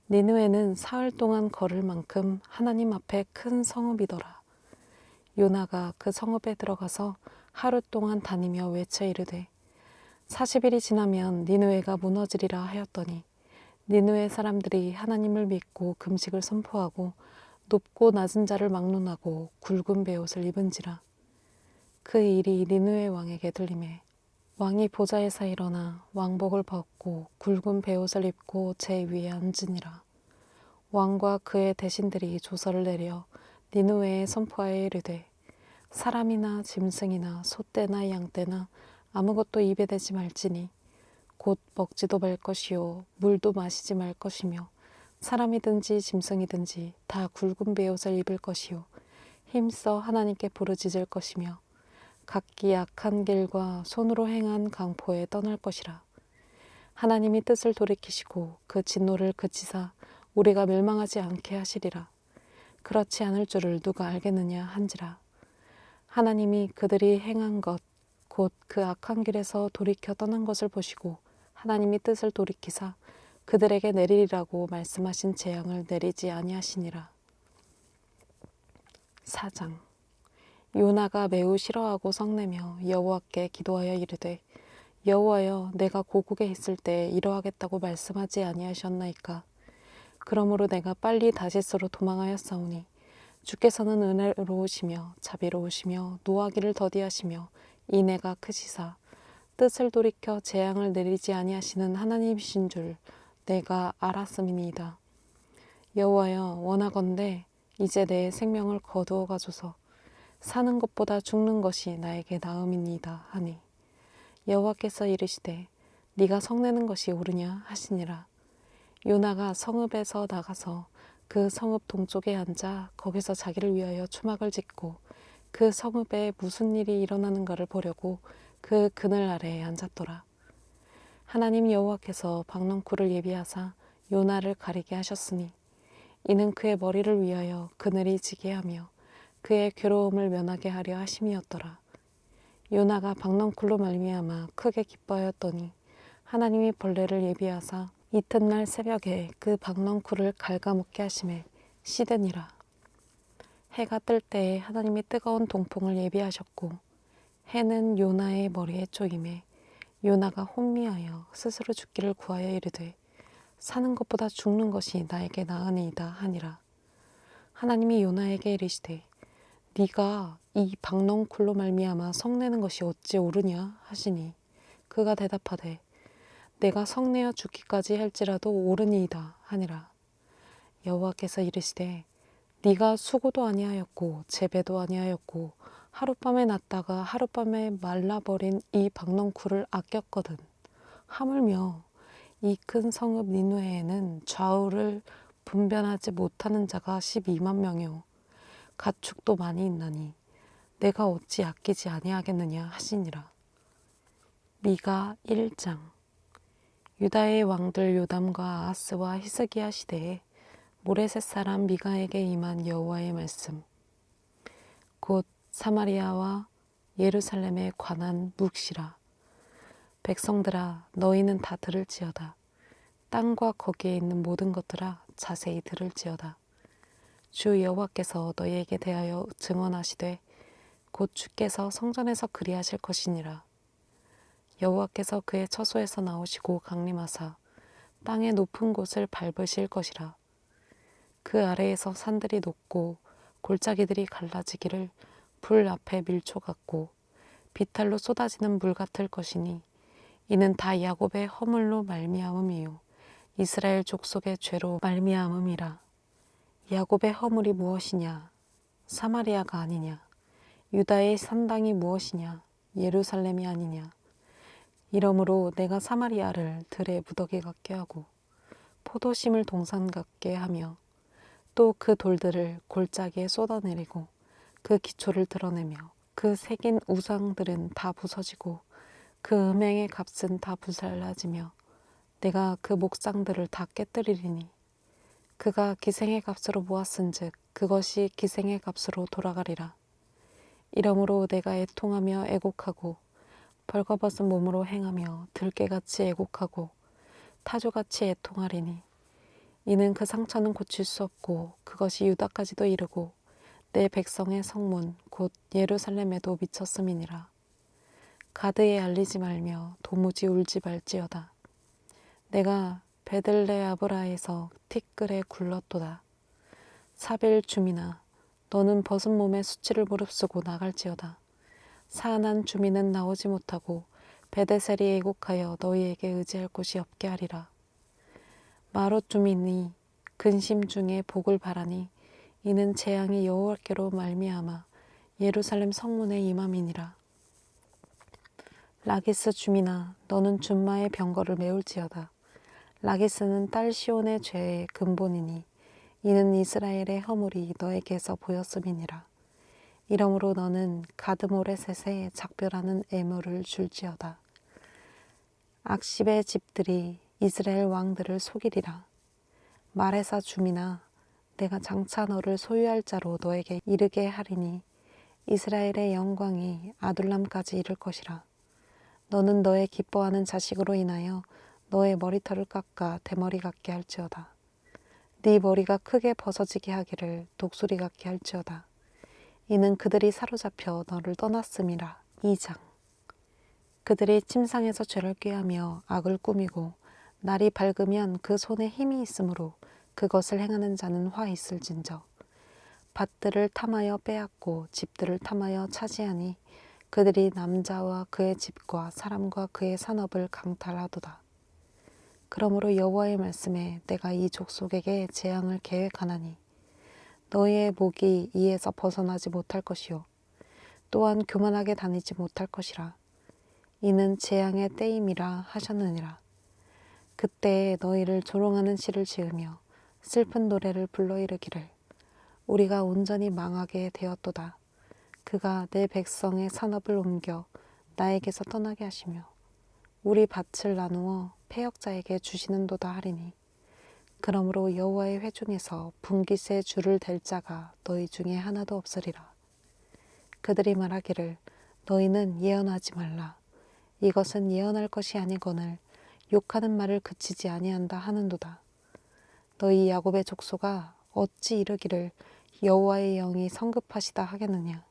니느웨는 사흘 동안 걸을 만큼 하나님 앞에 큰 성읍이더라. 요나가 그 성읍에 들어가서 하루 동안 다니며 외쳐 이르되 40일이 지나면 니느웨가 무너지리라 하였더니 니느웨 사람들이 하나님을 믿고 금식을 선포하고 높고 낮은 자를 막론하고 굵은 베옷을 입은지라. 그 일이 니느웨 왕에게 들리매 왕이 보좌에서 일어나 왕복을 벗고 굵은 베옷을 입고 제 위에 앉으니라. 왕과 그의 대신들이 조서를 내려 니느웨에 선포하여 이르되 사람이나 짐승이나 소떼나 양떼나 아무것도 입에 대지 말지니 곧 먹지도 말 것이요 물도 마시지 말 것이며 사람이든지 짐승이든지 다 굵은 베옷을 입을 것이요 힘써 하나님께 부르짖을 것이며 각기 악한 길과 손으로 행한 강포에 떠날 것이라. 하나님이 뜻을 돌이키시고 그 진노를 그치사 우리가 멸망하지 않게 하시리라. 그렇지 않을 줄을 누가 알겠느냐 한지라. 하나님이 그들이 행한 것 곧 그 악한 길에서 돌이켜 떠난 것을 보시고 하나님이 뜻을 돌이키사 그들에게 내리리라고 말씀하신 재앙을 내리지 아니하시니라. 4장. 요나가 매우 싫어하고 성내며 여호와께 기도하여 이르되 여호와여 내가 고국에 있을 때 이러하겠다고 말씀하지 아니하셨나이까. 그러므로 내가 빨리 다시스로 도망하였사오니 주께서는 은혜로우시며 자비로우시며 노하기를 더디하시며 인애가 크시사 뜻을 돌이켜 재앙을 내리지 아니하시는 하나님이신 줄 내가 알았음이니이다. 여호와여 원하건대 이제 내 생명을 거두어 가소서. 사는 것보다 죽는 것이 나에게 나음이니이다 하니 여호와께서 이르시되 네가 성내는 것이 옳으냐 하시니라. 요나가 성읍에서 나가서 그 성읍 동쪽에 앉아 거기서 자기를 위하여 초막을 짓고 그 성읍에 무슨 일이 일어나는가를 보려고 그 그늘 아래에 앉았더라. 하나님 여호와께서 박넝쿨을 예비하사 요나를 가리게 하셨으니 이는 그의 머리를 위하여 그늘이 지게 하며 그의 괴로움을 면하게 하려 하심이었더라. 요나가 박넝쿨로 말미암아 크게 기뻐하였더니 하나님이 벌레를 예비하사 이튿날 새벽에 그 박넝쿨을 갉아먹게 하심에 시드니라. 해가 뜰 때에 하나님이 뜨거운 동풍을 예비하셨고 해는 요나의 머리에 쪼임에 요나가 혼미하여 스스로 죽기를 구하여 이르되 사는 것보다 죽는 것이 나에게 나으니이다 하니라. 하나님이 요나에게 이르시되 네가 이 박넝쿨로 말미암아 성내는 것이 어찌 옳으냐 하시니 그가 대답하되 내가 성내어 죽기까지 할지라도 옳으니이다 하니라. 여호와께서 이르시되 네가 수고도 아니하였고 재배도 아니하였고 하룻밤에 났다가 하룻밤에 말라버린 이 박넝쿨을 아꼈거든. 하물며 이 큰 성읍 니느웨에는 좌우를 분변하지 못하는 자가 12만 명이요 가축도 많이 있나니 내가 어찌 아끼지 아니하겠느냐 하시니라. 미가 1장. 유다의 왕들 요담과 아하스와 히스기야 시대에 모레셋 사람 미가에게 임한 여호와의 말씀. 곧 사마리아와 예루살렘에 관한 묵시라. 백성들아 너희는 다 들을지어다. 땅과 거기에 있는 모든 것들아 자세히 들을지어다. 주 여호와께서 너희에게 대하여 증언하시되 곧 주께서 성전에서 그리하실 것이니라. 여호와께서 그의 처소에서 나오시고 강림하사 땅의 높은 곳을 밟으실 것이라. 그 아래에서 산들이 높고 골짜기들이 갈라지기를 불 앞에 밀초 같고 비탈로 쏟아지는 물 같을 것이니 이는 다 야곱의 허물로 말미암음이요 이스라엘 족속의 죄로 말미암음이라. 야곱의 허물이 무엇이냐? 사마리아가 아니냐? 유다의 산당이 무엇이냐? 예루살렘이 아니냐? 이러므로 내가 사마리아를 들의 무더기 같게 하고 포도심을 동산 같게 하며 또 그 돌들을 골짜기에 쏟아내리고 그 기초를 드러내며 그 새긴 우상들은 다 부서지고 그 음행의 값은 다 불살라지며 내가 그 목상들을 다 깨뜨리리니 그가 기생의 값으로 모았은즉 그것이 기생의 값으로 돌아가리라. 이러므로 내가 애통하며 애곡하고 벌거벗은 몸으로 행하며 들깨같이 애곡하고 타조같이 애통하리니 이는 그 상처는 고칠 수 없고 그것이 유다까지도 이르고 내 백성의 성문 곧 예루살렘에도 미쳤음이니라. 가드에 알리지 말며 도무지 울지 말지어다. 내가 베들레아브라에서 티끌에 굴렀도다. 사벨 주민아 너는 벗은 몸에 수치를 무릅쓰고 나갈지어다. 사안한 주민은 나오지 못하고 베데셀이 애곡하여 너희에게 의지할 곳이 없게 하리라. 마롯 주민이 근심 중에 복을 바라니 이는 재앙이 여호와께로 말미암아 예루살렘 성문에 임함이니라. 라기스 주민아 너는 준마의 병거를 메울지어다. 라기스는 딸 시온의 죄의 근본이니 이는 이스라엘의 허물이 너에게서 보였음이니라. 이러므로 너는 가드모레셋에 작별하는 애물을 줄지어다. 악십의 집들이 이스라엘 왕들을 속이리라. 마레사 주민아 내가 장차 너를 소유할 자로 너에게 이르게 하리니 이스라엘의 영광이 아둘람까지 이를 것이라. 너는 너의 기뻐하는 자식으로 인하여 너의 머리털을 깎아 대머리 같게 할지어다. 네 머리가 크게 벗어지게 하기를 독수리 같게 할지어다. 이는 그들이 사로잡혀 너를 떠났음이라. 2장. 그들이 침상에서 죄를 꾀하며 악을 꾸미고 날이 밝으면 그 손에 힘이 있으므로 그것을 행하는 자는 화 있을진저. 밭들을 탐하여 빼앗고 집들을 탐하여 차지하니 그들이 남자와 그의 집과 사람과 그의 산업을 강탈하도다. 그러므로 여호와의 말씀에 내가 이 족속에게 재앙을 계획하나니 너희의 목이 이에서 벗어나지 못할 것이요 또한 교만하게 다니지 못할 것이라. 이는 재앙의 때임이라 하셨느니라. 그때에 너희를 조롱하는 시를 지으며 슬픈 노래를 불러 이르기를 우리가 온전히 망하게 되었도다. 그가 내 백성의 산업을 옮겨 나에게서 떠나게 하시며 우리 밭을 나누어 패역자에게 주시는도다 하리니 그러므로 여호와의 회중에서 분깃에 줄을 댈 자가 너희 중에 하나도 없으리라. 그들이 말하기를 너희는 예언하지 말라. 이것은 예언할 것이 아니거늘 욕하는 말을 그치지 아니한다 하는도다. 너희 야곱의 족속아 어찌 이르기를 여호와의 영이 성급하시다 하겠느냐?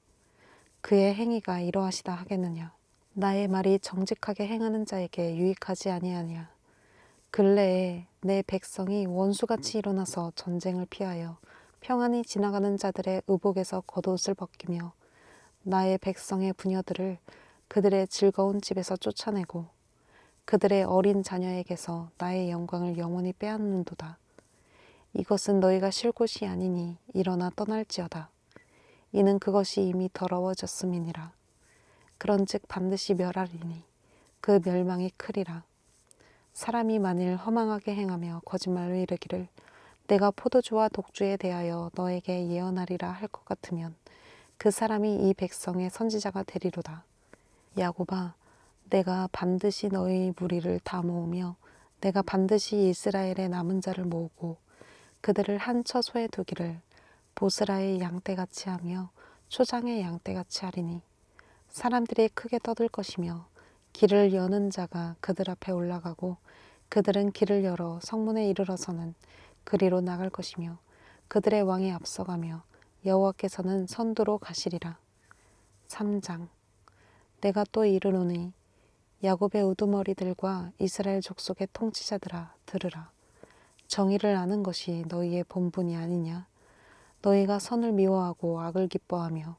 그의 행위가 이러하시다 하겠느냐? 나의 말이 정직하게 행하는 자에게 유익하지 아니하냐? 근래에 내 백성이 원수같이 일어나서 전쟁을 피하여 평안히 지나가는 자들의 의복에서 겉옷을 벗기며 나의 백성의 부녀들을 그들의 즐거운 집에서 쫓아내고 그들의 어린 자녀에게서 나의 영광을 영원히 빼앗는도다. 이것은 너희가 쉴 곳이 아니니 일어나 떠날지어다. 이는 그것이 이미 더러워졌음이니라. 그런즉 반드시 멸하리니 그 멸망이 크리라. 사람이 만일 허망하게 행하며 거짓말로 이르기를 내가 포도주와 독주에 대하여 너에게 예언하리라 할 것 같으면 그 사람이 이 백성의 선지자가 되리로다. 야곱아, 내가 반드시 너희 무리를 다 모으며 내가 반드시 이스라엘의 남은 자를 모으고 그들을 한 처소에 두기를 보스라의 양떼같이 하며 초장의 양떼같이 하리니 사람들이 크게 떠들 것이며 길을 여는 자가 그들 앞에 올라가고 그들은 길을 열어 성문에 이르러서는 그리로 나갈 것이며 그들의 왕이 앞서가며 여호와께서는 선두로 가시리라. 3장. 내가 또 이르노니 야곱의 우두머리들과 이스라엘 족속의 통치자들아 들으라. 정의를 아는 것이 너희의 본분이 아니냐? 너희가 선을 미워하고 악을 기뻐하며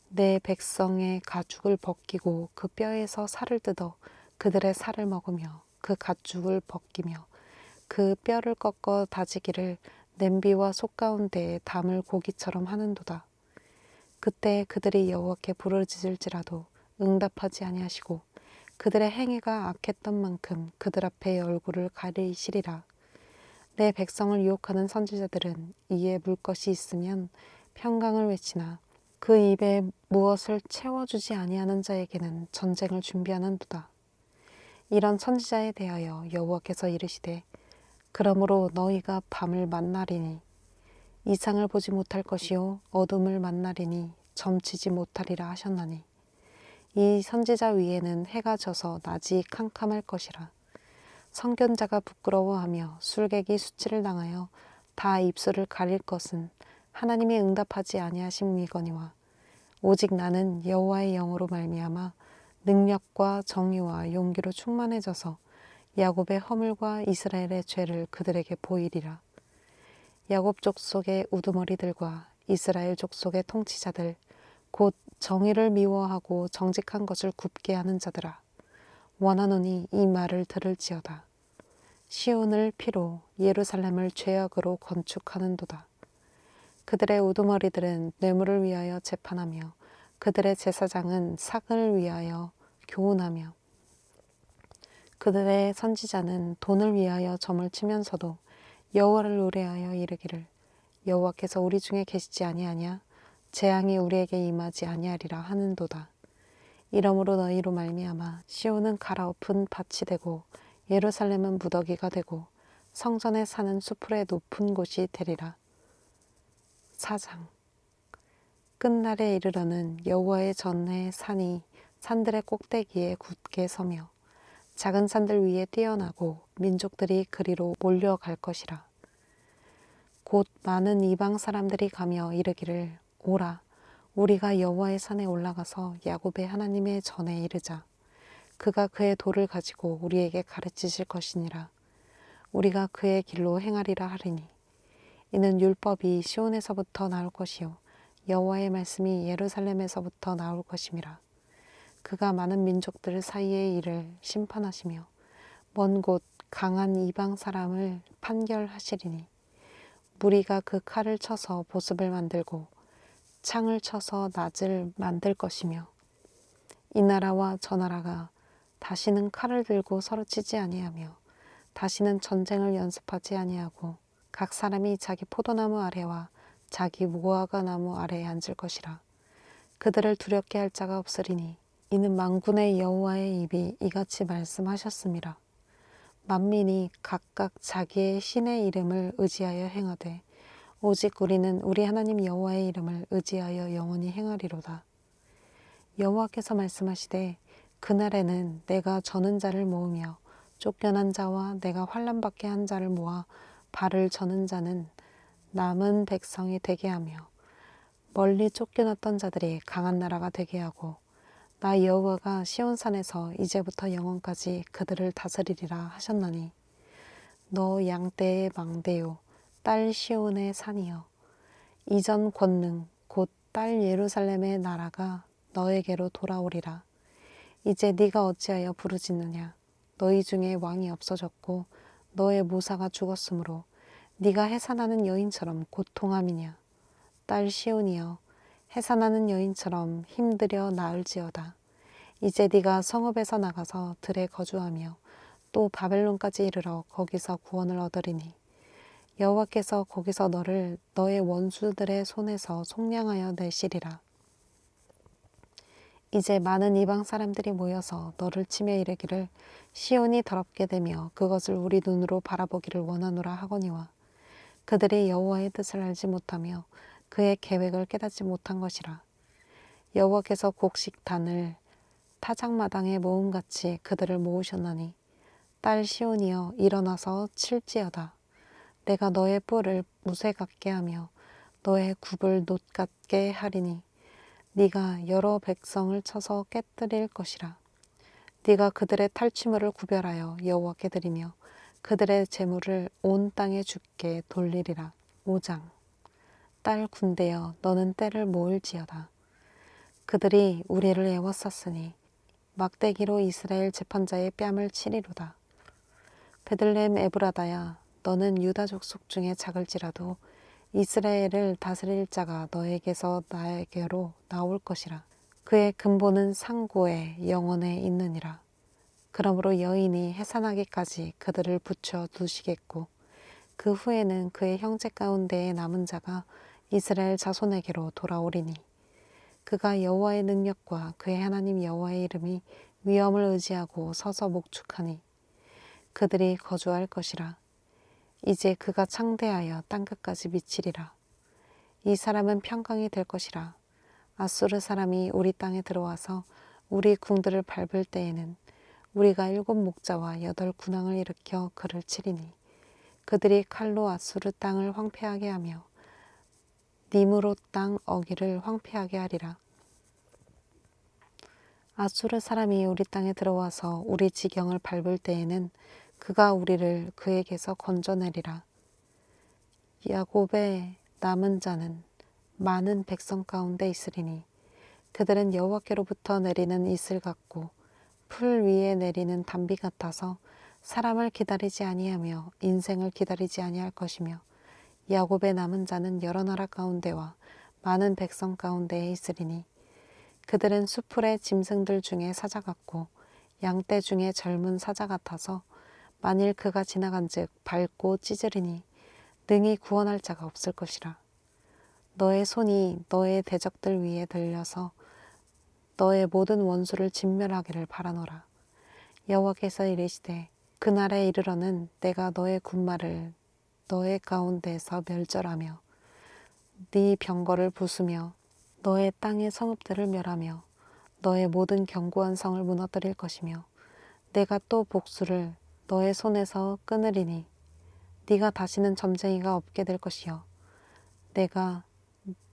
내 백성의 가죽을 벗기고 그 뼈에서 살을 뜯어 그들의 살을 먹으며 그 가죽을 벗기며 그 뼈를 꺾어 다지기를 냄비와 솥 가운데에 담을 고기처럼 하는도다. 그때 그들이 여호와께 부르짖을지라도 응답하지 아니하시고 그들의 행위가 악했던 만큼 그들 앞에 얼굴을 가리시리라. 내 백성을 유혹하는 선지자들은 이에 물 것이 있으면 평강을 외치나 그 입에 무엇을 채워주지 아니하는 자에게는 전쟁을 준비하는도다. 이런 선지자에 대하여 여호와께서 이르시되 그러므로 너희가 밤을 만나리니 이상을 보지 못할 것이요 어둠을 만나리니 점치지 못하리라 하셨나니 이 선지자 위에는 해가 져서 낮이 캄캄할 것이라. 선견자가 부끄러워하며 술객이 수치를 당하여 다 입술을 가릴 것은 하나님이 응답하지 아니하심이거니와 오직 나는 여호와의 영으로 말미암아 능력과 정의와 용기로 충만해져서 야곱의 허물과 이스라엘의 죄를 그들에게 보이리라. 야곱 족속의 우두머리들과 이스라엘 족속의 통치자들 곧 정의를 미워하고 정직한 것을 굽게 하는 자들아 원하노니 이 말을 들을지어다. 시온을 피로 예루살렘을 죄악으로 건축하는도다. 그들의 우두머리들은 뇌물을 위하여 재판하며 그들의 제사장은 삭을 위하여 교훈하며 그들의 선지자는 돈을 위하여 점을 치면서도 여호와를 의뢰하여 이르기를 여호와께서 우리 중에 계시지 아니하냐? 재앙이 우리에게 임하지 아니하리라 하는도다. 이러므로 너희로 말미암아 시온은 갈아엎은 밭이 되고 예루살렘은 무더기가 되고 성전에 사는 수풀의 높은 곳이 되리라. 4장. 끝날에 이르러는 여호와의 전에 산이 산들의 꼭대기에 굳게 서며 작은 산들 위에 뛰어나고 민족들이 그리로 몰려갈 것이라. 곧 많은 이방 사람들이 가며 이르기를 오라 우리가 여호와의 산에 올라가서 야곱의 하나님의 전에 이르자. 그가 그의 도를 가지고 우리에게 가르치실 것이니라. 우리가 그의 길로 행하리라 하리니 이는 율법이 시온에서부터 나올 것이요 여호와의 말씀이 예루살렘에서부터 나올 것임이라. 그가 많은 민족들 사이의 일을 심판하시며 먼 곳 강한 이방 사람을 판결하시리니 무리가 그 칼을 쳐서 보습을 만들고 창을 쳐서 낫을 만들 것이며 이 나라와 저 나라가 다시는 칼을 들고 서로 치지 아니하며 다시는 전쟁을 연습하지 아니하고 각 사람이 자기 포도나무 아래와 자기 무화과 나무 아래에 앉을 것이라. 그들을 두렵게 할 자가 없으리니 이는 만군의 여호와의 입이 이같이 말씀하셨음이라. 만민이 각각 자기의 신의 이름을 의지하여 행하되 오직 우리는 우리 하나님 여호와의 이름을 의지하여 영원히 행하리로다. 여호와께서 말씀하시되 그날에는 내가 저는 자를 모으며 쫓겨난 자와 내가 환난 받게 한 자를 모아 발을 저는 자는 남은 백성이 되게 하며 멀리 쫓겨났던 자들이 강한 나라가 되게 하고 나 여호와가 시온산에서 이제부터 영원까지 그들을 다스리리라 하셨나니 너 양떼의 망대요 딸 시온의 산이여 이전 권능 곧 딸 예루살렘의 나라가 너에게로 돌아오리라. 이제 네가 어찌하여 부르짖느냐 너희 중에 왕이 없어졌고 너의 모사가 죽었으므로 네가 해산하는 여인처럼 고통함이냐 딸 시온이여 해산하는 여인처럼 힘들여 나을지어다. 이제 네가 성읍에서 나가서 들에 거주하며 또 바벨론까지 이르러 거기서 구원을 얻으리니 여호와께서 거기서 너를 너의 원수들의 손에서 속량하여 내시리라. 이제 많은 이방 사람들이 모여서 너를 치며 이르기를 시온이 더럽게 되며 그것을 우리 눈으로 바라보기를 원하노라 하거니와 그들이 여호와의 뜻을 알지 못하며 그의 계획을 깨닫지 못한 것이라. 여호와께서 곡식단을 타작마당에 모음같이 그들을 모으셨나니 딸 시온이여 일어나서 칠지어다. 내가 너의 뿔을 무쇠 같게 하며 너의 굽을 놋 같게 하리니 네가 여러 백성을 쳐서 깨뜨릴 것이라. 네가 그들의 탈취물을 구별하여 여호와께 드리며 그들의 재물을 온 땅에 주께 돌리리라. 5장 딸 군대여 너는 때를 모을지어다. 그들이 우리를 애워쌌으니 막대기로 이스라엘 재판자의 뺨을 치리로다. 베들레헴 에브라다야 너는 유다 족속 중에 작을지라도 이스라엘을 다스릴 자가 너에게서 나에게로 나올 것이라. 그의 근본은 상고에 영원에 있느니라. 그러므로 여인이 해산하기까지 그들을 붙여 두시겠고 그 후에는 그의 형제 가운데에 남은 자가 이스라엘 자손에게로 돌아오리니 그가 여호와의 능력과 그의 하나님 여호와의 이름이 위엄을 의지하고 서서 목축하니 그들이 거주할 것이라. 이제 그가 창대하여 땅끝까지 미치리라. 이 사람은 평강이 될 것이라. 아수르 사람이 우리 땅에 들어와서 우리 궁들을 밟을 때에는 우리가 7 목자와 8 군왕을 일으켜 그를 치리니 그들이 칼로 아수르 땅을 황폐하게 하며 니므롯 땅 어기를 황폐하게 하리라. 아수르 사람이 우리 땅에 들어와서 우리 지경을 밟을 때에는 그가 우리를 그에게서 건져내리라. 야곱의 남은 자는 많은 백성 가운데 있으리니 그들은 여호와께로부터 내리는 이슬 같고 풀 위에 내리는 단비 같아서 사람을 기다리지 아니하며 인생을 기다리지 아니할 것이며 야곱의 남은 자는 여러 나라 가운데와 많은 백성 가운데에 있으리니 그들은 수풀의 짐승들 중에 사자 같고 양떼 중에 젊은 사자 같아서 만일 그가 지나간즉 밟고 찢으리니 능히 구원할 자가 없을 것이라. 너의 손이 너의 대적들 위에 들려서 너의 모든 원수를 진멸하기를 바라노라. 여호와께서 이르시되 그날에 이르러는 내가 너의 군마를 너의 가운데서 멸절하며 네 병거를 부수며 너의 땅의 성읍들을 멸하며 너의 모든 견고한 성을 무너뜨릴 것이며 내가 또 복수를 너의 손에서 끊으리니 네가 다시는 점쟁이가 없게 될 것이요 내가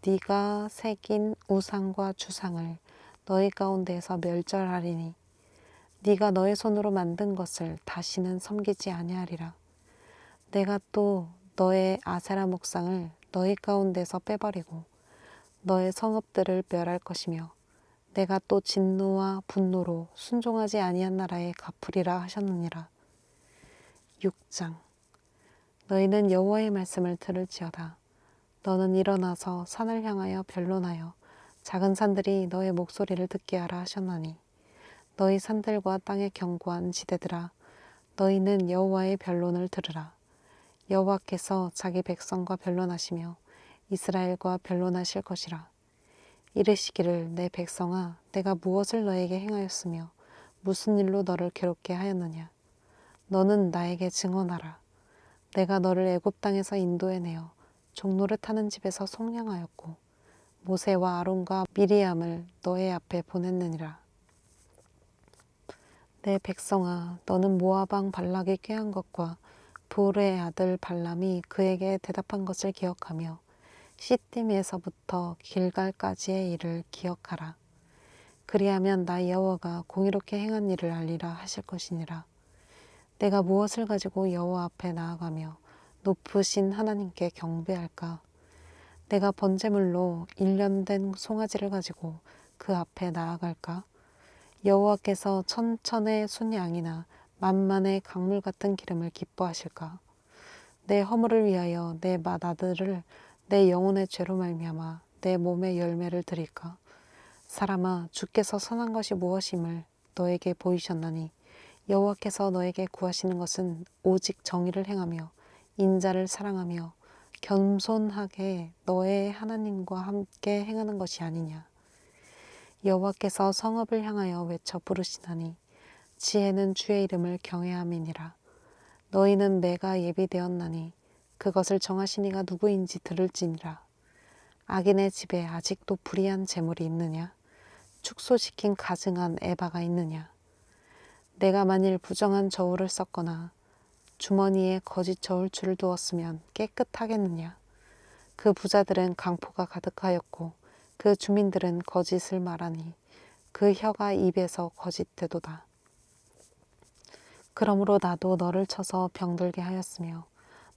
네가 새긴 우상과 주상을 너희 가운데에서 멸절하리니 네가 너의 손으로 만든 것을 다시는 섬기지 아니하리라. 내가 또 너의 아세라 목상을 너희 가운데서 빼버리고 너의 성읍들을 멸할 것이며 내가 또 진노와 분노로 순종하지 아니한 나라에 갚으리라 하셨느니라. 6장 너희는 여호와의 말씀을 들을지어다. 너는 일어나서 산을 향하여 변론하여 작은 산들이 너의 목소리를 듣게 하라 하셨나니 너희 산들과 땅의 견고한 지대들아 너희는 여호와의 변론을 들으라. 여호와께서 자기 백성과 변론하시며 이스라엘과 변론하실 것이라. 이르시기를 내 백성아 내가 무엇을 너에게 행하였으며 무슨 일로 너를 괴롭게 하였느냐. 너는 나에게 증언하라. 내가 너를 애굽 땅에서 인도해내어 종로를 타는 집에서 속량하였고 모세와 아론과 미리암을 너의 앞에 보냈느니라. 내 백성아 너는 모압 왕 발락이 꾀한 것과 부울의 아들 발람이 그에게 대답한 것을 기억하며 시딤에서부터 길갈까지의 일을 기억하라. 그리하면 나 여호와가 공의롭게 행한 일을 알리라 하실 것이니라. 내가 무엇을 가지고 여호와 앞에 나아가며 높으신 하나님께 경배할까? 내가 번제물로 일련된 송아지를 가지고 그 앞에 나아갈까? 여호와께서 천천의 순양이나 만만의 강물 같은 기름을 기뻐하실까? 내 허물을 위하여 내 맏아들을 내 영혼의 죄로 말미암아 내 몸의 열매를 드릴까? 사람아, 주께서 선한 것이 무엇임을 너에게 보이셨나니 여호와께서 너에게 구하시는 것은 오직 정의를 행하며 인자를 사랑하며 겸손하게 너의 하나님과 함께 행하는 것이 아니냐. 여호와께서 성읍을 향하여 외쳐 부르시나니 지혜는 주의 이름을 경외함이니라. 너희는 매가 예비되었나니 그것을 정하신 이가 누구인지 들을지니라. 악인의 집에 아직도 불의한 재물이 있느냐? 축소시킨 가증한 에바가 있느냐? 내가 만일 부정한 저울을 썼거나 주머니에 거짓 저울추를 두었으면 깨끗하겠느냐? 그 부자들은 강포가 가득하였고 그 주민들은 거짓을 말하니 그 혀가 입에서 거짓되도다. 그러므로 나도 너를 쳐서 병들게 하였으며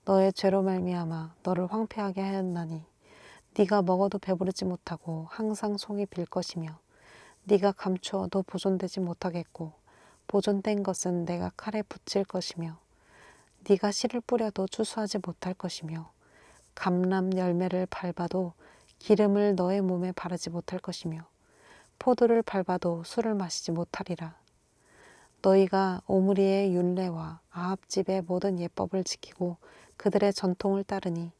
너의 죄로 말미암아 너를 황폐하게 하였나니 네가 먹어도 배부르지 못하고 항상 속이 빌 것이며 네가 감추어도 보존되지 못하겠고 보존된 것은 내가 칼에 붙일 것이며 네가 씨를 뿌려도 추수하지 못할 것이며 감람 열매를 밟아도 기름을 너의 몸에 바르지 못할 것이며 포도를 밟아도 술을 마시지 못하리라. 너희가 오므리의 율례와 아합집의 모든 예법을 지키고 그들의 전통을 따르니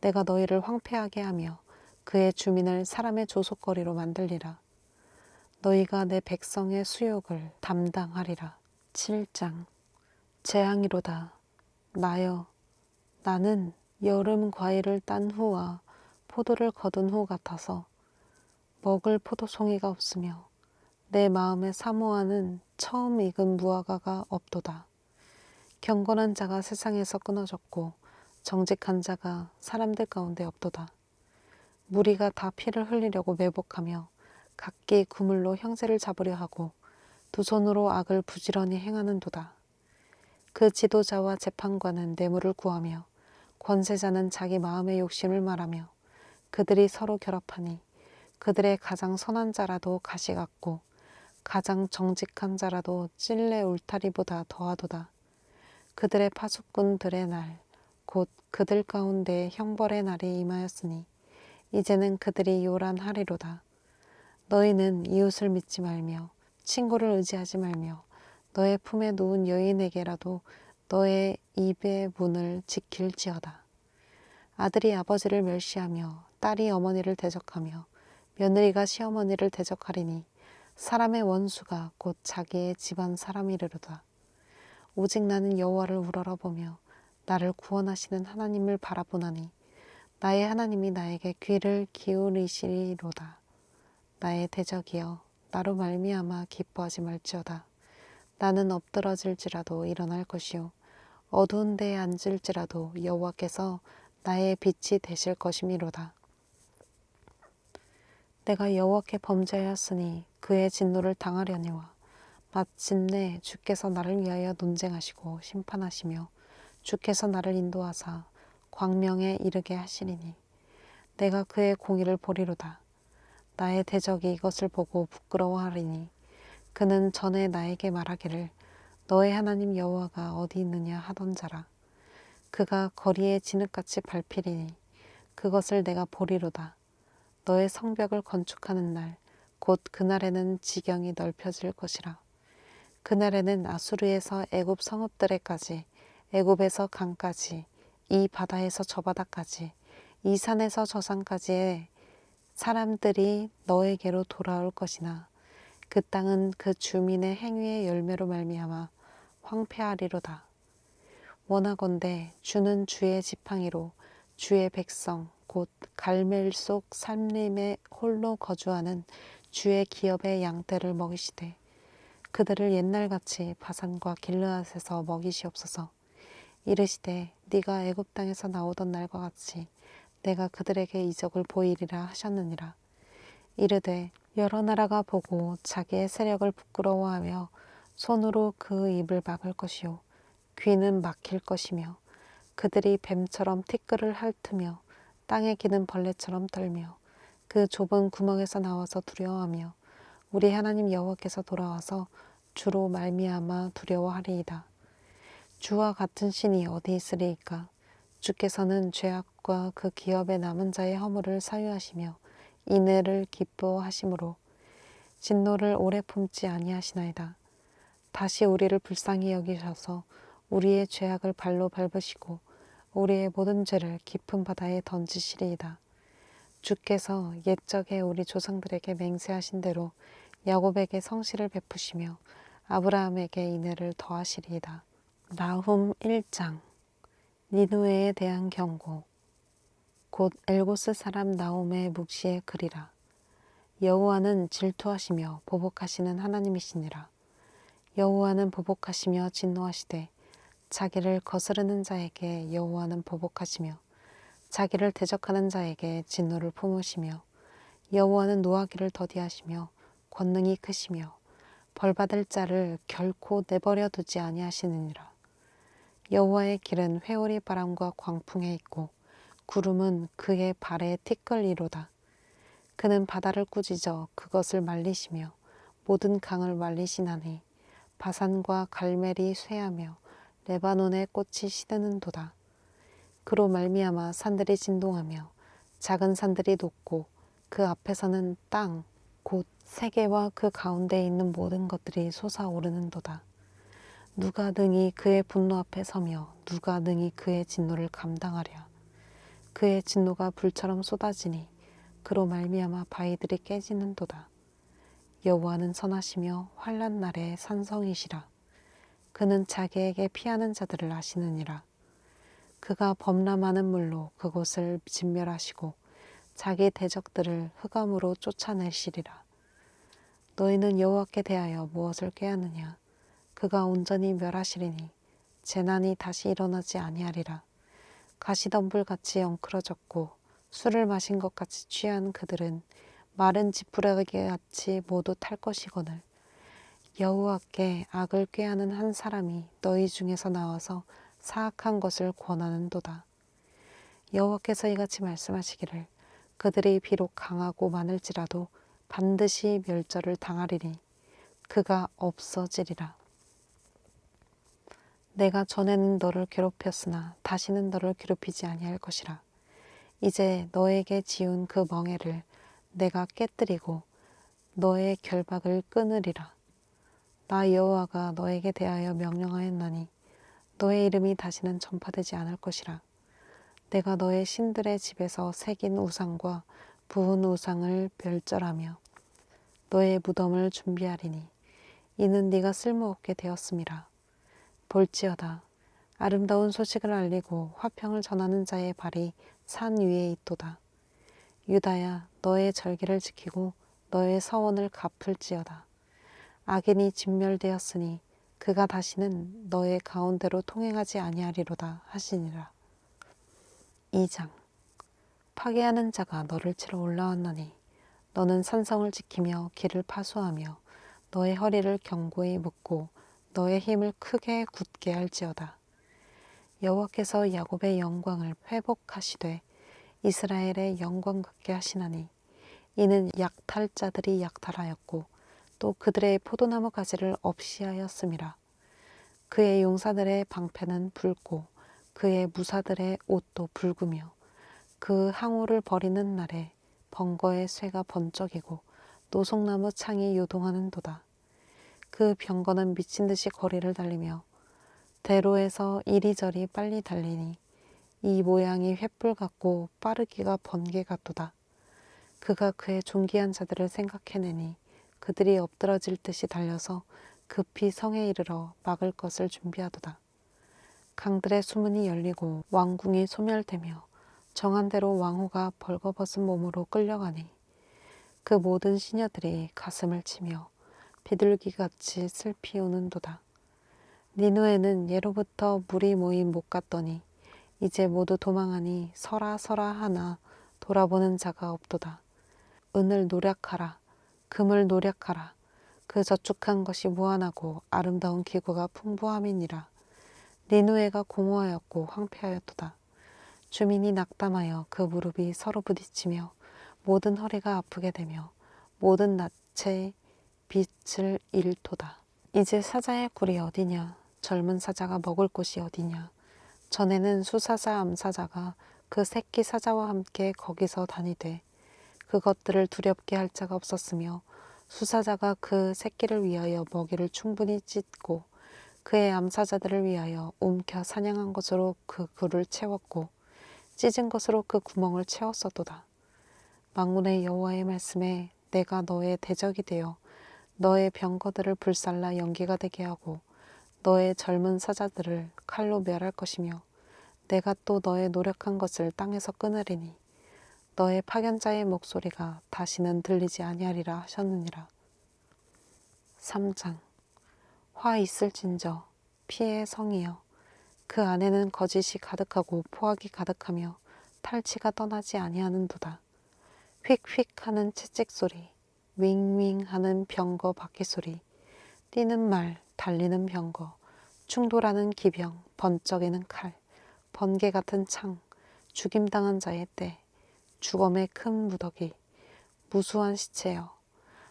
내가 너희를 황폐하게 하며 그의 주민을 사람의 조속거리로 만들리라. 너희가 내 백성의 수욕을 담당하리라. 7장. 재앙이로다. 나여, 나는 여름 과일을 딴 후와 포도를 거둔 후 같아서 먹을 포도송이가 없으며 내 마음에 사모하는 처음 익은 무화과가 없도다. 경건한 자가 세상에서 끊어졌고 정직한 자가 사람들 가운데 없도다. 무리가 다 피를 흘리려고 매복하며 각기 그물로 형제를 잡으려 하고 두 손으로 악을 부지런히 행하는도다. 그 지도자와 재판관은 뇌물을 구하며 권세자는 자기 마음의 욕심을 말하며 그들이 서로 결합하니 그들의 가장 선한 자라도 가시 같고 가장 정직한 자라도 찔레 울타리보다 더하도다. 그들의 파수꾼들의 날, 곧 그들 가운데 형벌의 날이 임하였으니 이제는 그들이 요란하리로다. 너희는 이웃을 믿지 말며 친구를 의지하지 말며 너의 품에 누운 여인에게라도 너의 입의 문을 지킬지어다. 아들이 아버지를 멸시하며 딸이 어머니를 대적하며 며느리가 시어머니를 대적하리니 사람의 원수가 곧 자기의 집안 사람이르로다. 오직 나는 여호와를 우러러보며 나를 구원하시는 하나님을 바라보나니 나의 하나님이 나에게 귀를 기울이시리로다. 나의 대적이여 나로 말미암아 기뻐하지 말지어다. 나는 엎드러질지라도 일어날 것이요 어두운 데에 앉을지라도 여호와께서 나의 빛이 되실 것이미로다. 내가 여호와께 범죄하였으니 그의 진노를 당하려니와 마침내 주께서 나를 위하여 논쟁하시고 심판하시며 주께서 나를 인도하사 광명에 이르게 하시리니 내가 그의 공의를 보리로다. 나의 대적이 이것을 보고 부끄러워하리니 그는 전에 나에게 말하기를 너의 하나님 여호와가 어디 있느냐 하던 자라. 그가 거리에 진흙같이 밟히리니 그것을 내가 보리로다. 너의 성벽을 건축하는 날, 곧 그날에는 지경이 넓혀질 것이라. 그날에는 아수르에서 애굽 성읍들에까지, 애굽에서 강까지, 이 바다에서 저 바다까지, 이 산에서 저 산까지의 사람들이 너에게로 돌아올 것이나 그 땅은 그 주민의 행위의 열매로 말미암아 황폐하리로다. 원하건대 주는 주의 지팡이로 주의 백성 곧 갈멜 속 산림에 홀로 거주하는 주의 기업의 양떼를 먹이시되 그들을 옛날같이 바산과 길르앗에서 먹이시옵소서. 이르시되 네가 애굽 땅에서 나오던 날과 같이 내가 그들에게 이적을 보이리라 하셨느니라. 이르되 여러 나라가 보고 자기의 세력을 부끄러워하며 손으로 그 입을 막을 것이요 귀는 막힐 것이며 그들이 뱀처럼 티끌을 핥으며 땅에 기는 벌레처럼 떨며 그 좁은 구멍에서 나와서 두려워하며 우리 하나님 여호와께서 돌아와서 주로 말미암아 두려워하리이다. 주와 같은 신이 어디 있으리이까? 주께서는 죄악과 그 기업에 남은 자의 허물을 사유하시며 인애를 기뻐하심으로 진노를 오래 품지 아니하시나이다. 다시 우리를 불쌍히 여기셔서 우리의 죄악을 발로 밟으시고 우리의 모든 죄를 깊은 바다에 던지시리이다. 주께서 옛적에 우리 조상들에게 맹세하신 대로 야곱에게 성실을 베푸시며 아브라함에게 인애를 더하시리이다. 나훔 1장. 니느웨에 대한 경고. 곧 엘고스 사람 나훔의 묵시의 글이라. 여호와는 질투하시며 보복하시는 하나님이시니라. 여호와는 보복하시며 진노하시되 자기를 거스르는 자에게 여호와는 보복하시며 자기를 대적하는 자에게 진노를 품으시며 여호와는 노하기를 더디하시며 권능이 크시며 벌받을 자를 결코 내버려 두지 아니하시느니라. 여호와의 길은 회오리 바람과 광풍에 있고 구름은 그의 발에 티끌이로다. 그는 바다를 꾸짖어 그것을 말리시며 모든 강을 말리시나니 바산과 갈멜이 쇠하며 레바논의 꽃이 시드는도다. 그로 말미암아 산들이 진동하며 작은 산들이 돋고 그 앞에서는 땅 곧 세계와 그 가운데에 있는 모든 것들이 솟아오르는도다. 누가 능히 그의 분노 앞에 서며 누가 능히 그의 진노를 감당하랴. 그의 진노가 불처럼 쏟아지니 그로 말미암아 바위들이 깨지는도다. 여호와는 선하시며 환난 날에 산성이시라. 그는 자기에게 피하는 자들을 아시느니라. 그가 범람하는 물로 그곳을 진멸하시고 자기 대적들을 흑암으로 쫓아내시리라. 너희는 여호와께 대하여 무엇을 꾀하느냐? 그가 온전히 멸하시리니 재난이 다시 일어나지 아니하리라. 가시덤불같이 엉클어졌고 술을 마신 것 같이 취한 그들은 마른 지푸라기 같이 모두 탈 것이거늘 여호와께 악을 꾀하는 한 사람이 너희 중에서 나와서 사악한 것을 권하는도다. 여호와께서 이같이 말씀하시기를 그들이 비록 강하고 많을지라도 반드시 멸절을 당하리니 그가 없어지리라. 내가 전에는 너를 괴롭혔으나 다시는 너를 괴롭히지 아니할 것이라. 이제 너에게 지운 그 멍에를 내가 깨뜨리고 너의 결박을 끊으리라. 나 여호와가 너에게 대하여 명령하였나니 너의 이름이 다시는 전파되지 않을 것이라. 내가 너의 신들의 집에서 새긴 우상과 부은 우상을 멸절하며 너의 무덤을 준비하리니 이는 네가 쓸모없게 되었음이라. 볼지어다 아름다운 소식을 알리고 화평을 전하는 자의 발이 산 위에 있도다. 유다야 너의 절기를 지키고 너의 서원을 갚을지어다. 악인이 진멸되었으니 그가 다시는 너의 가운데로 통행하지 아니하리로다 하시니라. 2장. 파괴하는 자가 너를 치러 올라왔나니 너는 산성을 지키며 길을 파수하며 너의 허리를 견고히 묶고 너의 힘을 크게 굳게 할지어다. 여호와께서 야곱의 영광을 회복하시되 이스라엘의 영광 갖게 하시나니 이는 약탈자들이 약탈하였고 또 그들의 포도나무 가지를 없이 하였음이라. 그의 용사들의 방패는 붉고 그의 무사들의 옷도 붉으며 그 항우를 버리는 날에 번거의 쇠가 번쩍이고 노송나무 창이 요동하는도다. 그 병거는 미친 듯이 거리를 달리며 대로에서 이리저리 빨리 달리니 이 모양이 횃불 같고 빠르기가 번개 같도다. 그가 그의 존귀한 자들을 생각해내니 그들이 엎드러질 듯이 달려서 급히 성에 이르러 막을 것을 준비하도다. 강들의 수문이 열리고 왕궁이 소멸되며 정한 대로 왕후가 벌거벗은 몸으로 끌려가니 그 모든 시녀들이 가슴을 치며 비둘기같이 슬피 우는도다. 니누에는 예로부터 물이 모인 못 같더니 이제 모두 도망하니 서라 서라 하나 돌아보는 자가 없도다. 은을 노력하라. 금을 노력하라. 그 저축한 것이 무한하고 아름다운 기구가 풍부함이니라. 니누에가 공허하였고 황폐하였도다. 주민이 낙담하여 그 무릎이 서로 부딪히며 모든 허리가 아프게 되며 모든 낯에 빛을 잃도다. 이제 사자의 굴이 어디냐? 젊은 사자가 먹을 곳이 어디냐? 전에는 수사자 암사자가 그 새끼 사자와 함께 거기서 다니되 그것들을 두렵게 할 자가 없었으며 수사자가 그 새끼를 위하여 먹이를 충분히 찢고 그의 암사자들을 위하여 움켜 사냥한 것으로 그 굴을 채웠고 찢은 것으로 그 구멍을 채웠었도다. 만군의 여호와의 말씀에 내가 너의 대적이 되어 너의 병거들을 불살라 연기가 되게 하고 너의 젊은 사자들을 칼로 멸할 것이며 내가 또 너의 노력한 것을 땅에서 끊으리니 너의 파견자의 목소리가 다시는 들리지 아니하리라 하셨느니라. 3장. 화 있을진저 피의 성이여 그 안에는 거짓이 가득하고 포악이 가득하며 탈취가 떠나지 아니하는도다. 휙휙 하는 채찍 소리, 윙윙 하는 병거 바퀴 소리, 뛰는 말, 달리는 병거, 충돌하는 기병, 번쩍이는 칼, 번개 같은 창, 죽임당한 자의 때, 죽음의 큰 무더기, 무수한 시체여.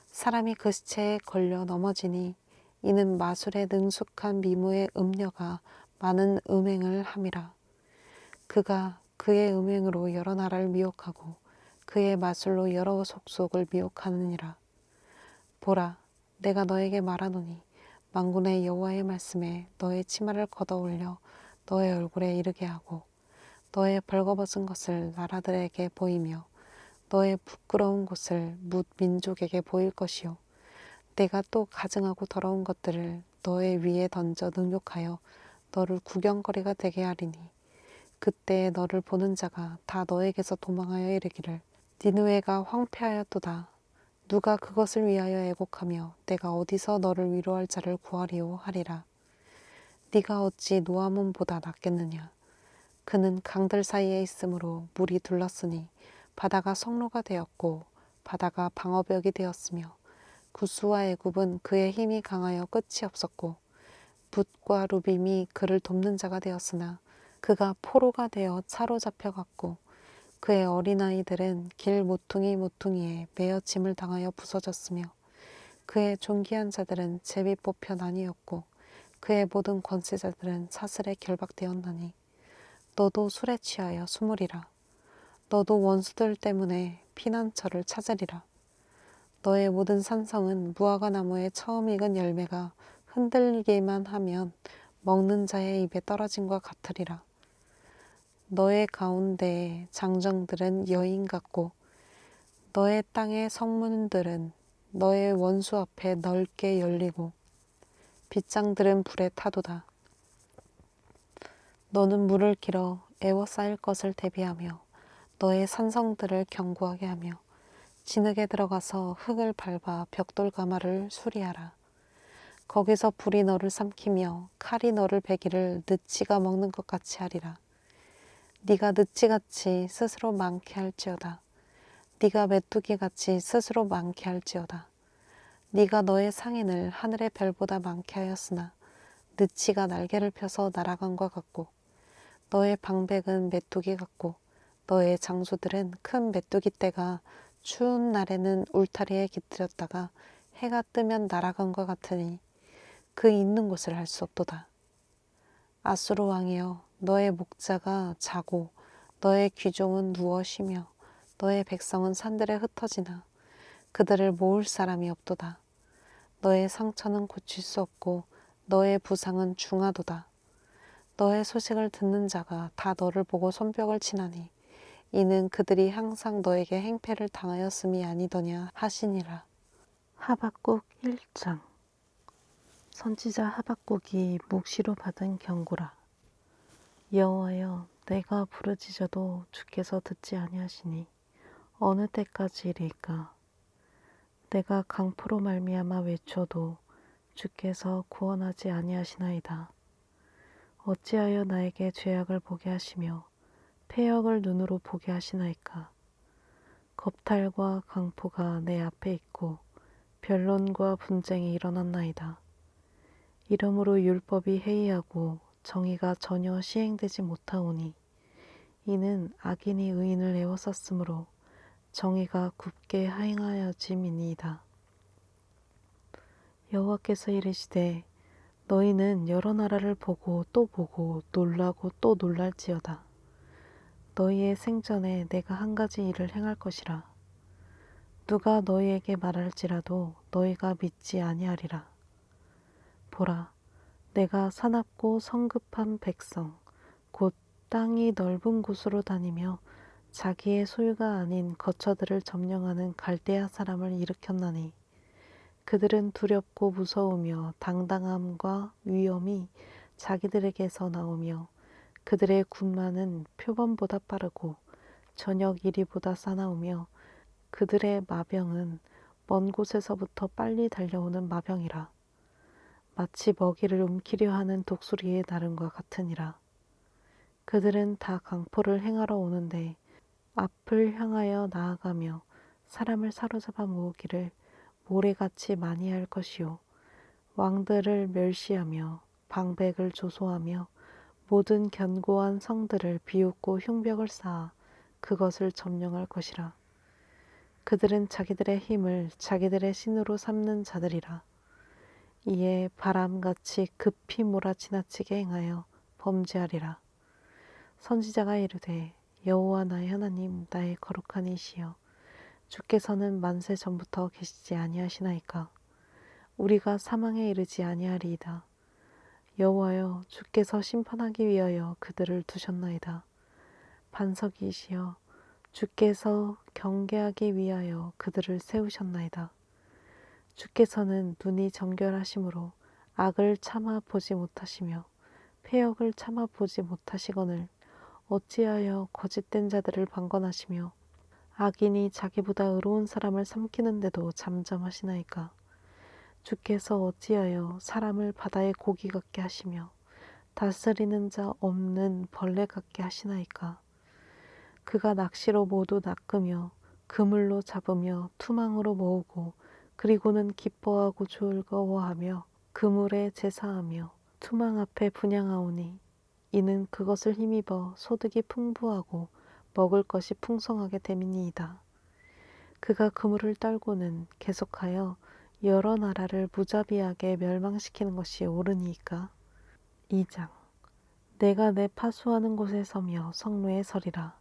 사람이 그 시체에 걸려 넘어지니 이는 마술의 능숙한 미모의 음녀가 많은 음행을 함이라. 그가 그의 음행으로 여러 나라를 미혹하고 그의 마술로 여러 속속을 미혹하느니라. 보라, 내가 너에게 말하노니 만군의 여호와의 말씀에 너의 치마를 걷어올려 너의 얼굴에 이르게 하고 너의 벌거벗은 것을 나라들에게 보이며 너의 부끄러운 곳을 뭇 민족에게 보일 것이요 내가 또 가증하고 더러운 것들을 너의 위에 던져 능욕하여 너를 구경거리가 되게 하리니 그때에 너를 보는 자가 다 너에게서 도망하여 이르기를 니느웨가 황폐하였도다. 누가 그것을 위하여 애곡하며 내가 어디서 너를 위로할 자를 구하리오 하리라. 네가 어찌 노아몬보다 낫겠느냐. 그는 강들 사이에 있으므로 물이 둘렀으니 바다가 성로가 되었고 바다가 방어벽이 되었으며 구스와 애굽은 그의 힘이 강하여 끝이 없었고 붓과 루빔이 그를 돕는 자가 되었으나 그가 포로가 되어 차로 잡혀갔고 그의 어린아이들은 길 모퉁이 모퉁이에 매어 짐을 당하여 부서졌으며 그의 존귀한 자들은 제비 뽑혀 나뉘었고 그의 모든 권세자들은 사슬에 결박되었나니 너도 술에 취하여 숨으리라. 너도 원수들 때문에 피난처를 찾으리라. 너의 모든 산성은 무화과 나무에 처음 익은 열매가 흔들리기만 하면 먹는 자의 입에 떨어짐과 같으리라. 너의 가운데의 장정들은 여인 같고 너의 땅의 성문들은 너의 원수 앞에 넓게 열리고 빗장들은 불에 타도다. 너는 물을 길어 애워싸일 것을 대비하며 너의 산성들을 견고하게 하며 진흙에 들어가서 흙을 밟아 벽돌 가마를 수리하라. 거기서 불이 너를 삼키며 칼이 너를 베기를 느치가 먹는 것 같이 하리라. 네가 느치같이 스스로 많게 할지어다. 네가 메뚜기같이 스스로 많게 할지어다. 네가 너의 상인을 하늘의 별보다 많게 하였으나 느치가 날개를 펴서 날아간 것 같고 너의 방백은 메뚜기 같고 너의 장수들은 큰 메뚜기 떼가 추운 날에는 울타리에 깃들였다가 해가 뜨면 날아간 것 같으니 그 있는 곳을 알 수 없도다. 아수르 왕이여 너의 목자가 자고 너의 귀종은 누워 쉬며 너의 백성은 산들에 흩어지나 그들을 모을 사람이 없도다. 너의 상처는 고칠 수 없고 너의 부상은 중하도다. 너의 소식을 듣는 자가 다 너를 보고 손뼉을 치나니 이는 그들이 항상 너에게 행패를 당하였음이 아니더냐 하시니라. 하박국 1장. 선지자 하박국이 묵시로 받은 경고라. 여호와여, 내가 부르짖어도 주께서 듣지 아니하시니 어느 때까지이리까. 내가 강포로 말미암아 외쳐도 주께서 구원하지 아니하시나이다. 어찌하여 나에게 죄악을 보게 하시며 폐역을 눈으로 보게 하시나이까. 겁탈과 강포가 내 앞에 있고 변론과 분쟁이 일어났나이다. 이러므로 율법이 해이하고 정의가 전혀 시행되지 못하오니 이는 악인이 의인을 애워쌌으므로 정의가 굽게 하행하여짐이니이다. 여호와께서 이르시되 너희는 여러 나라를 보고 또 보고 놀라고 또 놀랄지어다. 너희의 생전에 내가 한 가지 일을 행할 것이라. 누가 너희에게 말할지라도 너희가 믿지 아니하리라. 보라, 내가 사납고 성급한 백성, 곧 땅이 넓은 곳으로 다니며 자기의 소유가 아닌 거처들을 점령하는 갈대아 사람을 일으켰나니 그들은 두렵고 무서우며 당당함과 위엄이 자기들에게서 나오며 그들의 군마는 표범보다 빠르고 저녁 이리보다 싸나우며 그들의 마병은 먼 곳에서부터 빨리 달려오는 마병이라. 마치 먹이를 움키려 하는 독수리의 나름과 같으니라. 그들은 다 강포를 행하러 오는데 앞을 향하여 나아가며 사람을 사로잡아 모으기를 모래같이 많이 할 것이요 왕들을 멸시하며 방백을 조소하며 모든 견고한 성들을 비웃고 흉벽을 쌓아 그것을 점령할 것이라. 그들은 자기들의 힘을 자기들의 신으로 삼는 자들이라. 이에 바람같이 급히 몰아지나치게 행하여 범죄하리라. 선지자가 이르되 여호와 나의 하나님 나의 거룩한 이시여 주께서는 만세 전부터 계시지 아니하시나이까. 우리가 사망에 이르지 아니하리이다. 여호와여 주께서 심판하기 위하여 그들을 두셨나이다. 반석이시여 주께서 경계하기 위하여 그들을 세우셨나이다. 주께서는 눈이 정결하심으로 악을 참아 보지 못하시며 패역을 참아 보지 못하시거늘 어찌하여 거짓된 자들을 방관하시며 악인이 자기보다 의로운 사람을 삼키는데도 잠잠하시나이까. 주께서 어찌하여 사람을 바다의 고기 같게 하시며 다스리는 자 없는 벌레 같게 하시나이까. 그가 낚시로 모두 낚으며 그물로 잡으며 투망으로 모으고 그리고는 기뻐하고 즐거워하며 그물에 제사하며 투망 앞에 분향하오니 이는 그것을 힘입어 소득이 풍부하고 먹을 것이 풍성하게 됨이니이다. 그가 그물을 떨고는 계속하여 여러 나라를 무자비하게 멸망시키는 것이 옳으니이까. 2장. 내가 내 파수하는 곳에 서며 성로에 서리라.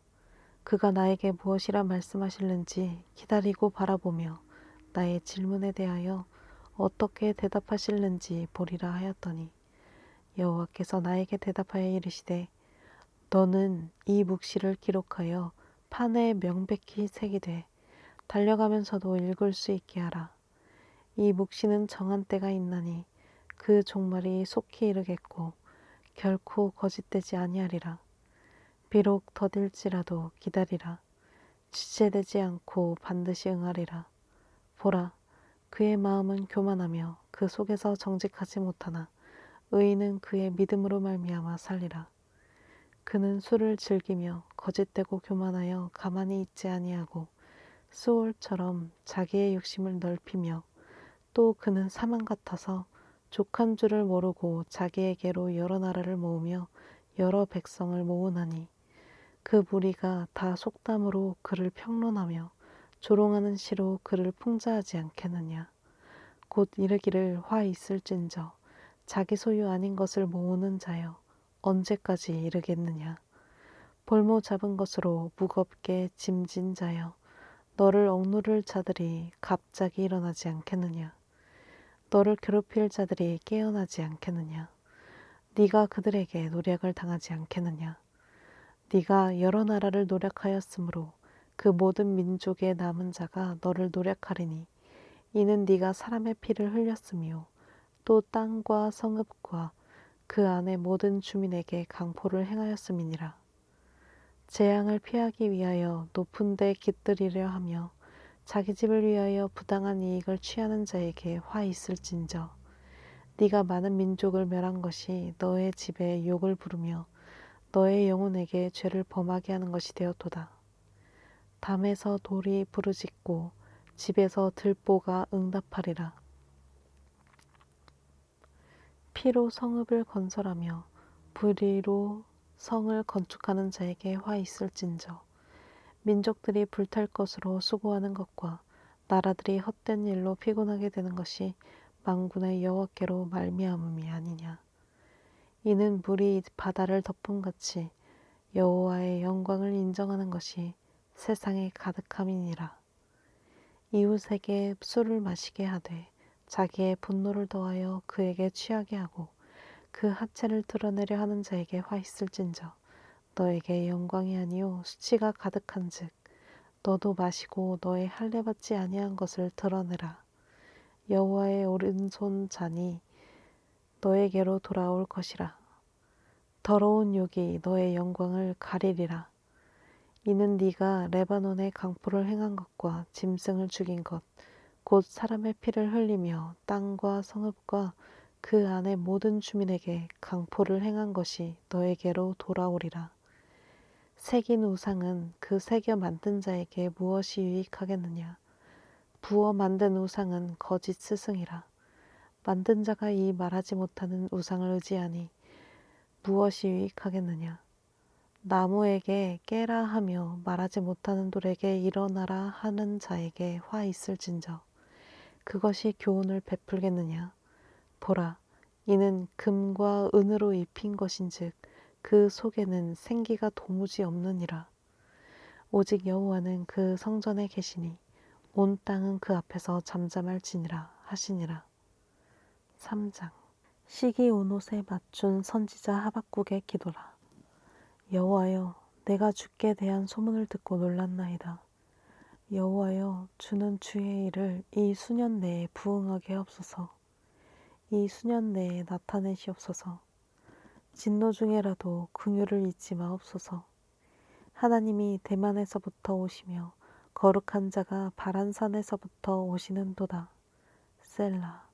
그가 나에게 무엇이라 말씀하실는지 기다리고 바라보며 나의 질문에 대하여 어떻게 대답하실는지 보리라 하였더니 여호와께서 나에게 대답하여 이르시되 너는 이 묵시를 기록하여 판에 명백히 새기되 달려가면서도 읽을 수 있게 하라. 이 묵시는 정한 때가 있나니 그 종말이 속히 이르겠고 결코 거짓되지 아니하리라. 비록 더딜지라도 기다리라. 지체되지 않고 반드시 응하리라. 보라, 그의 마음은 교만하며 그 속에서 정직하지 못하나 의인은 그의 믿음으로 말미암아 살리라. 그는 술을 즐기며 거짓되고 교만하여 가만히 있지 아니하고 수올처럼 자기의 욕심을 넓히며 또 그는 사망 같아서 족한 줄을 모르고 자기에게로 여러 나라를 모으며 여러 백성을 모으나니 그 무리가 다 속담으로 그를 평론하며 조롱하는 시로 그를 풍자하지 않겠느냐. 곧 이르기를 화 있을진저 자기 소유 아닌 것을 모으는 자여 언제까지 이르겠느냐. 볼모 잡은 것으로 무겁게 짐진 자여 너를 억누를 자들이 갑자기 일어나지 않겠느냐. 너를 괴롭힐 자들이 깨어나지 않겠느냐. 네가 그들에게 노략을 당하지 않겠느냐. 네가 여러 나라를 노략하였으므로 그 모든 민족의 남은 자가 너를 노략하리니 이는 네가 사람의 피를 흘렸으며 또 땅과 성읍과 그 안의 모든 주민에게 강포를 행하였음이니라. 재앙을 피하기 위하여 높은 데 깃들이려 하며 자기 집을 위하여 부당한 이익을 취하는 자에게 화 있을진저 네가 많은 민족을 멸한 것이 너의 집에 욕을 부르며 너의 영혼에게 죄를 범하게 하는 것이 되었도다. 담에서 돌이 부르짖고 집에서 들보가 응답하리라. 피로 성읍을 건설하며 불의로 성을 건축하는 자에게 화 있을진저. 민족들이 불탈 것으로 수고하는 것과 나라들이 헛된 일로 피곤하게 되는 것이 만군의 여호와께로 말미암음이 아니냐. 이는 물이 바다를 덮음같이 여호와의 영광을 인정하는 것이 세상에 가득함이니라. 이웃에게 술을 마시게 하되 자기의 분노를 더하여 그에게 취하게 하고 그 하체를 드러내려 하는 자에게 화 있을진저. 너에게 영광이 아니요 수치가 가득한즉 너도 마시고 너의 할례 받지 아니한 것을 드러내라. 여호와의 오른손 잔이 너에게로 돌아올 것이라. 더러운 욕이 너의 영광을 가리리라. 이는 네가 레바논의 강포를 행한 것과 짐승을 죽인 것, 곧 사람의 피를 흘리며 땅과 성읍과 그 안의 모든 주민에게 강포를 행한 것이 너에게로 돌아오리라. 새긴 우상은 그 새겨 만든 자에게 무엇이 유익하겠느냐. 부어 만든 우상은 거짓 스승이라. 만든 자가 이 말하지 못하는 우상을 의지하니 무엇이 유익하겠느냐. 나무에게 깨라 하며 말하지 못하는 돌에게 일어나라 하는 자에게 화 있을진저. 그것이 교훈을 베풀겠느냐. 보라, 이는 금과 은으로 입힌 것인즉 그 속에는 생기가 도무지 없느니라. 오직 여호와는 그 성전에 계시니 온 땅은 그 앞에서 잠잠할지니라 하시니라. 3장. 시기 온 옷에 맞춘 선지자 하박국의 기도라. 여호와여, 내가 주께 대한 소문을 듣고 놀랐나이다. 여호와여, 주는 주의 일을 이 수년 내에 부응하게 하옵소서. 이 수년 내에 나타내시옵소서. 진노 중에라도 긍휼을 잊지 마옵소서. 하나님이 대만에서부터 오시며 거룩한 자가 바란산에서부터 오시는도다. 셀라.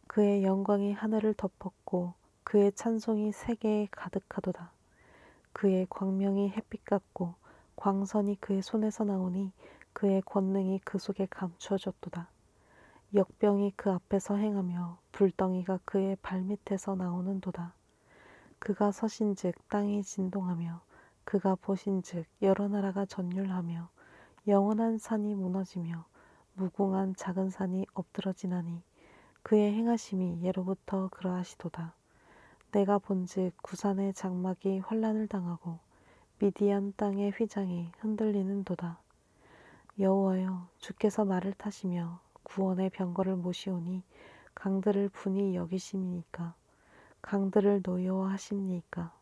그의 영광이 하늘을 덮었고 그의 찬송이 세계에 가득하도다. 그의 광명이 햇빛 같고 광선이 그의 손에서 나오니 그의 권능이 그 속에 감추어졌도다. 역병이 그 앞에서 행하며 불덩이가 그의 발밑에서 나오는도다. 그가 서신즉 땅이 진동하며 그가 보신즉 여러 나라가 전율하며 영원한 산이 무너지며 무궁한 작은 산이 엎드러지나니 그의 행하심이 예로부터 그러하시도다. 내가 본즉 구산의 장막이 환란을 당하고 미디안 땅의 휘장이 흔들리는도다. 여호와여, 주께서 말을 타시며 구원의 병거를 모시오니 강들을 분이 여기심이니까. 강들을 노여워하십니까.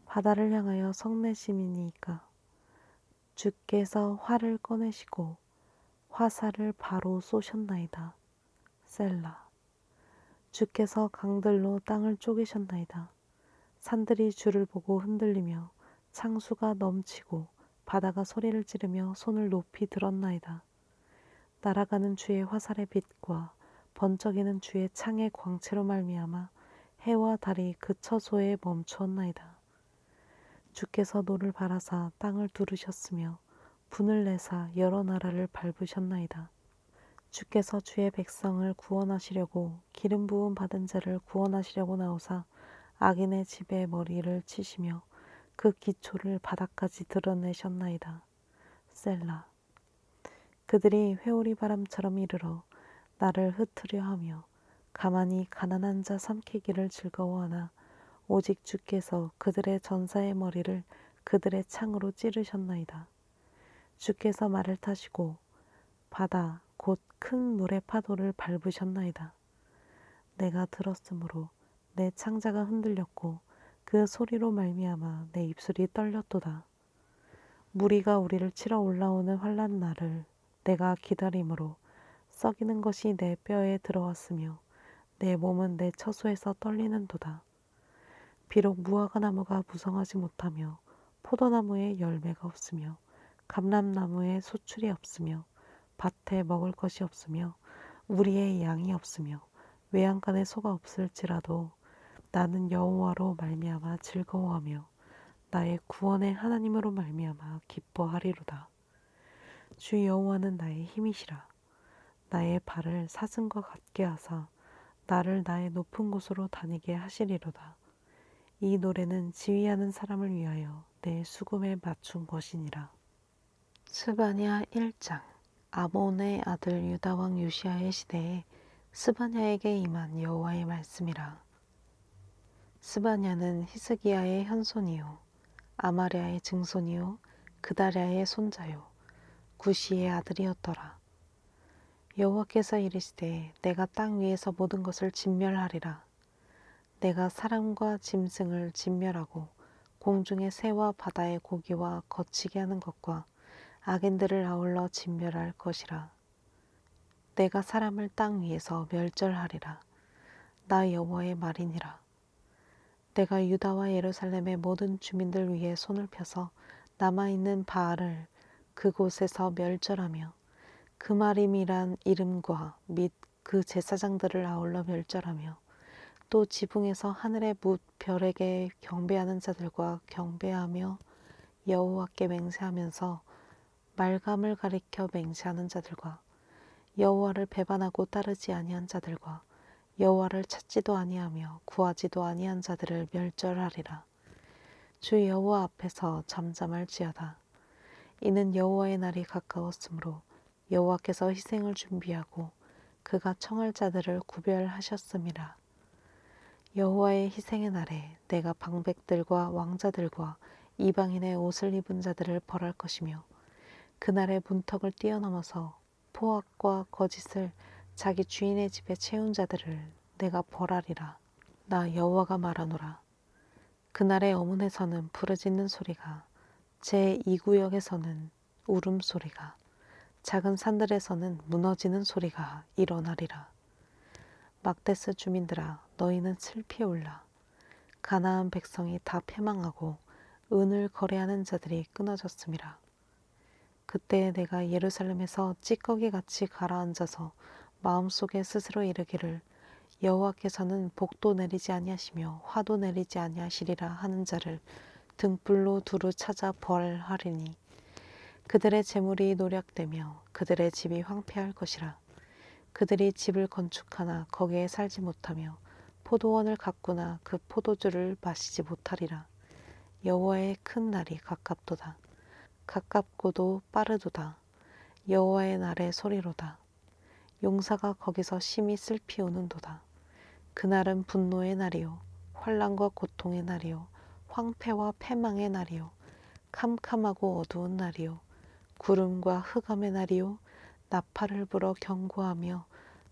바다를 향하여 성내심이니까. 주께서 활을 꺼내시고 화살을 바로 쏘셨나이다. 셀라. 주께서 강들로 땅을 쪼개셨나이다. 산들이 주를 보고 흔들리며 창수가 넘치고 바다가 소리를 지르며 손을 높이 들었나이다. 날아가는 주의 화살의 빛과 번쩍이는 주의 창의 광채로 말미암아 해와 달이 그 처소에 멈추었나이다. 주께서 노를 바라사 땅을 두르셨으며 분을 내사 여러 나라를 밟으셨나이다. 주께서 주의 백성을 구원하시려고 기름 부음 받은 자를 구원하시려고 나오사 악인의 집에 머리를 치시며 그 기초를 바닥까지 드러내셨나이다. 셀라. 그들이 회오리 바람처럼 이르러 나를 흩으려 하며 가만히 가난한 자 삼키기를 즐거워하나 오직 주께서 그들의 전사의 머리를 그들의 창으로 찌르셨나이다. 주께서 말을 타시고 바다 곧 큰 물의 파도를 밟으셨나이다. 내가 들었으므로 내 창자가 흔들렸고 그 소리로 말미암아 내 입술이 떨렸도다. 무리가 우리를 치러 올라오는 환난 날을 내가 기다림으로 썩이는 것이 내 뼈에 들어왔으며 내 몸은 내 처소에서 떨리는도다. 비록 무화과 나무가 무성하지 못하며 포도나무에 열매가 없으며 감람나무에 소출이 없으며 밭에 먹을 것이 없으며 우리의 양이 없으며 외양간에 소가 없을지라도 나는 여호와로 말미암아 즐거워하며 나의 구원의 하나님으로 말미암아 기뻐하리로다. 주 여호와는 나의 힘이시라. 나의 발을 사슴과 같게 하사 나를 나의 높은 곳으로 다니게 하시리로다. 이 노래는 지휘하는 사람을 위하여 내 수금에 맞춘 것이니라. 스바냐 1장. 아몬의 아들 유다 왕 요시야의 시대에 스바냐에게 임한 여호와의 말씀이라. 스바냐는 히스기야의 현손이요 아마랴의 증손이요 그다랴의 손자요 구시의 아들이었더라. 여호와께서 이르시되 내가 땅 위에서 모든 것을 진멸하리라. 내가 사람과 짐승을 진멸하고 공중의 새와 바다의 고기와 거치게 하는 것과 악인들을 아울러 진멸할 것이라. 내가 사람을 땅 위에서 멸절하리라. 나 여호와의 말이니라. 내가 유다와 예루살렘의 모든 주민들 위에 손을 펴서 남아있는 바알을 그곳에서 멸절하며 그마림이란 이름과 및 그 제사장들을 아울러 멸절하며 또 지붕에서 하늘의 뭇 별에게 경배하는 자들과 경배하며 여호와께 맹세하면서 말감을 가리켜 맹세하는 자들과 여호와를 배반하고 따르지 아니한 자들과 여호와를 찾지도 아니하며 구하지도 아니한 자들을 멸절하리라. 주 여호와 앞에서 잠잠할지어다. 이는 여호와의 날이 가까웠으므로 여호와께서 희생을 준비하고 그가 청할 자들을 구별하셨음이라. 여호와의 희생의 날에 내가 방백들과 왕자들과 이방인의 옷을 입은 자들을 벌할 것이며 그날의 문턱을 뛰어넘어서 포악과 거짓을 자기 주인의 집에 채운 자들을 내가 벌하리라. 나 여호와가 말하노라. 그날의 어문에서는 부르짖는 소리가 제2구역에서는 울음소리가 작은 산들에서는 무너지는 소리가 일어나리라. 막데스 주민들아 너희는 슬피 울라. 가나안 백성이 다 패망하고 은을 거래하는 자들이 끊어졌음이라. 그때 내가 예루살렘에서 찌꺼기같이 가라앉아서 마음속에 스스로 이르기를 여호와께서는 복도 내리지 아니하시며 화도 내리지 아니하시리라 하는 자를 등불로 두루 찾아 벌하리니 그들의 재물이 노략되며 그들의 집이 황폐할 것이라. 그들이 집을 건축하나 거기에 살지 못하며 포도원을 가꾸나 그 포도주를 마시지 못하리라. 여호와의 큰 날이 가깝도다. 가깝고도 빠르도다. 여호와의 날의 소리로다. 용사가 거기서 심히 슬피 우는도다. 그날은 분노의 날이요 환난과 고통의 날이요 황폐와 패망의 날이요 캄캄하고 어두운 날이요 구름과 흑암의 날이요 나팔을 불어 경고하며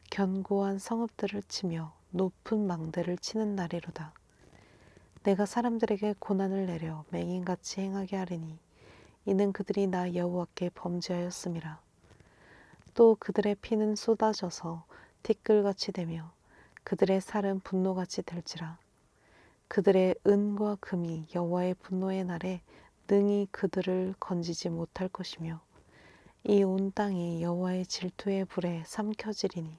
견고한 성읍들을 치며 높은 망대를 치는 날이로다. 내가 사람들에게 고난을 내려 맹인같이 행하게 하리니 이는 그들이 나 여호와께 범죄하였음이라. 또 그들의 피는 쏟아져서 티끌같이 되며 그들의 살은 분노같이 될지라. 그들의 은과 금이 여호와의 분노의 날에 능히 그들을 건지지 못할 것이며 이 온 땅이 여호와의 질투의 불에 삼켜지리니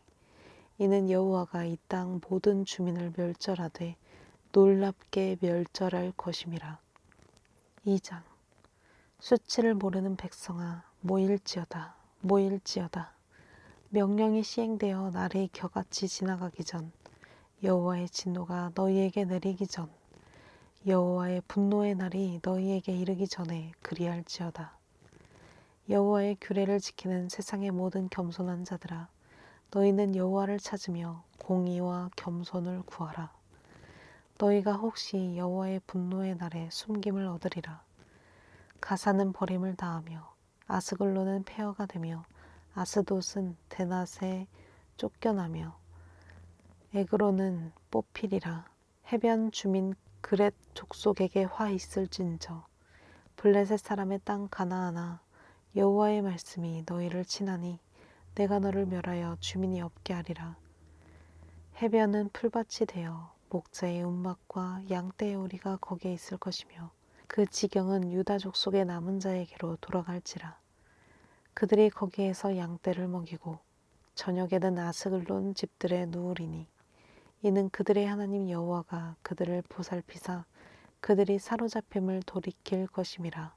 이는 여호와가 이 땅 모든 주민을 멸절하되 놀랍게 멸절할 것임이라. 2장. 수치를 모르는 백성아 모일지어다 모일지어다. 명령이 시행되어 날이 겨같이 지나가기 전 여호와의 진노가 너희에게 내리기 전 여호와의 분노의 날이 너희에게 이르기 전에 그리할지어다. 여호와의 규례를 지키는 세상의 모든 겸손한 자들아 너희는 여호와를 찾으며 공의와 겸손을 구하라. 너희가 혹시 여호와의 분노의 날에 숨김을 얻으리라. 가사는 버림을 당하며 아스글론은 폐허가 되며 아스돗은 데낫에 쫓겨나며 에그론은 뽑히리라. 해변 주민 그렛 족속에게 화 있을진저 블레셋 사람의 땅 가나안아 여호와의 말씀이 너희를 치나니 내가 너를 멸하여 주민이 없게 하리라. 해변은 풀밭이 되어 목자의 움막과 양떼의 우리가 거기에 있을 것이며 그 지경은 유다 족속의 남은 자에게로 돌아갈지라. 그들이 거기에서 양떼를 먹이고 저녁에는 아스글론 집들에 누우리니 이는 그들의 하나님 여호와가 그들을 보살피사 그들이 사로잡힘을 돌이킬 것임이라.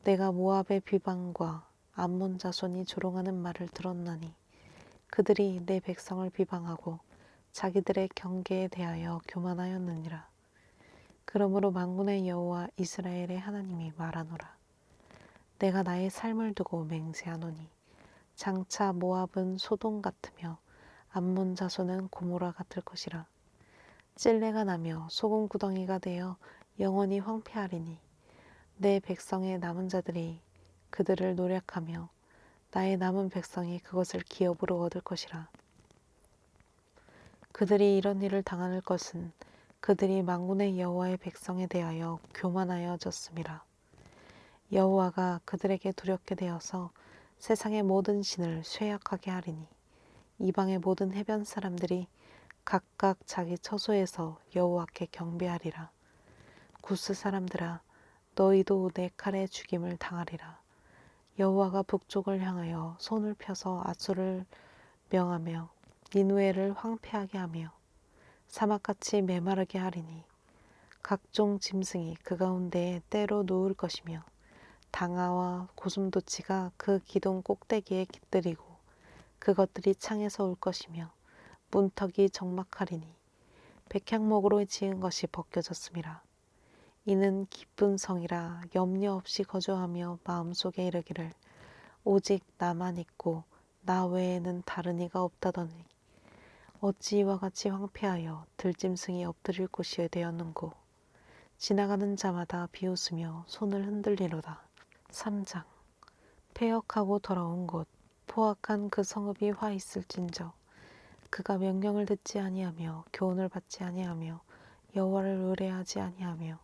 내가 모압의 비방과 암몬 자손이 조롱하는 말을 들었나니 그들이 내 백성을 비방하고 자기들의 경계에 대하여 교만하였느니라. 그러므로 만군의 여호와 이스라엘의 하나님이 말하노라. 내가 나의 삶을 두고 맹세하노니 장차 모압은 소돔 같으며 암몬 자손은 고모라 같을 것이라. 찔레가 나며 소금 구덩이가 되어 영원히 황폐하리니 내 백성의 남은 자들이 그들을 노력하며 나의 남은 백성이 그것을 기업으로 얻을 것이라. 그들이 이런 일을 당할 것은 그들이 만군의 여호와의 백성에 대하여 교만하여졌음이라. 여호와가 그들에게 두렵게 되어서 세상의 모든 신을 쇠약하게 하리니 이방의 모든 해변 사람들이 각각 자기 처소에서 여호와께 경배하리라. 구스 사람들아, 너희도 내 칼에 죽임을 당하리라. 여호와가 북쪽을 향하여 손을 펴서 아수를 명하며 니누에를 황폐하게 하며 사막같이 메마르게 하리니 각종 짐승이 그 가운데에 때로 누울 것이며 당아와 고슴도치가 그 기둥 꼭대기에 깃들이고 그것들이 창에서 울 것이며 문턱이 적막하리니 백향목으로 지은 것이 벗겨졌음이라. 이는 기쁜 성이라 염려 없이 거주하며 마음속에 이르기를 오직 나만 있고 나 외에는 다른 이가 없다더니 어찌 이와 같이 황폐하여 들짐승이 엎드릴 곳이 되었는고. 지나가는 자마다 비웃으며 손을 흔들리로다. 3장. 패역하고 더러운 곳 포악한 그 성읍이 화 있을진저 그가 명령을 듣지 아니하며 교훈을 받지 아니하며 여호와를 의뢰하지 아니하며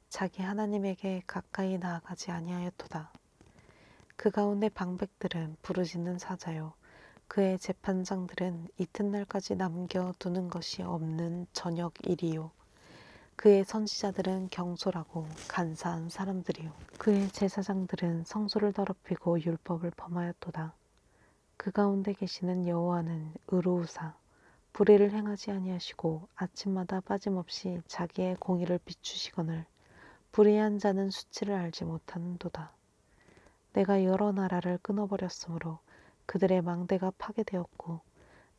자기 하나님에게 가까이 나아가지 아니하였도다. 그 가운데 방백들은 부르짖는 사자요 그의 재판장들은 이튿날까지 남겨두는 것이 없는 저녁 일이요 그의 선지자들은 경솔하고 간사한 사람들이요 그의 제사장들은 성소를 더럽히고 율법을 범하였도다. 그 가운데 계시는 여호와는 의로우사 불의를 행하지 아니하시고 아침마다 빠짐없이 자기의 공의를 비추시거늘 불의한 자는 수치를 알지 못하는도다. 내가 여러 나라를 끊어버렸으므로 그들의 망대가 파괴되었고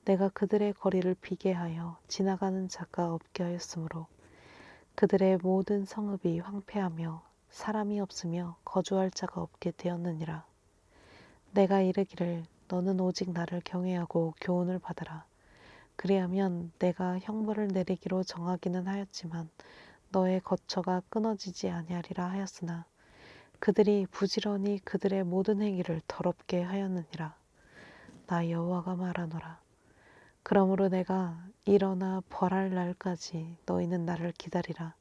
내가 그들의 거리를 비게 하여 지나가는 자가 없게 하였으므로 그들의 모든 성읍이 황폐하며 사람이 없으며 거주할 자가 없게 되었느니라. 내가 이르기를 너는 오직 나를 경외하고 교훈을 받으라. 그리하면 내가 형벌을 내리기로 정하기는 하였지만 너의 거처가 끊어지지 아니하리라 하였으나 그들이 부지런히 그들의 모든 행위를 더럽게 하였느니라. 나 여호와가 말하노라. 그러므로 내가 일어나 벌할 날까지 너희는 나를 기다리라.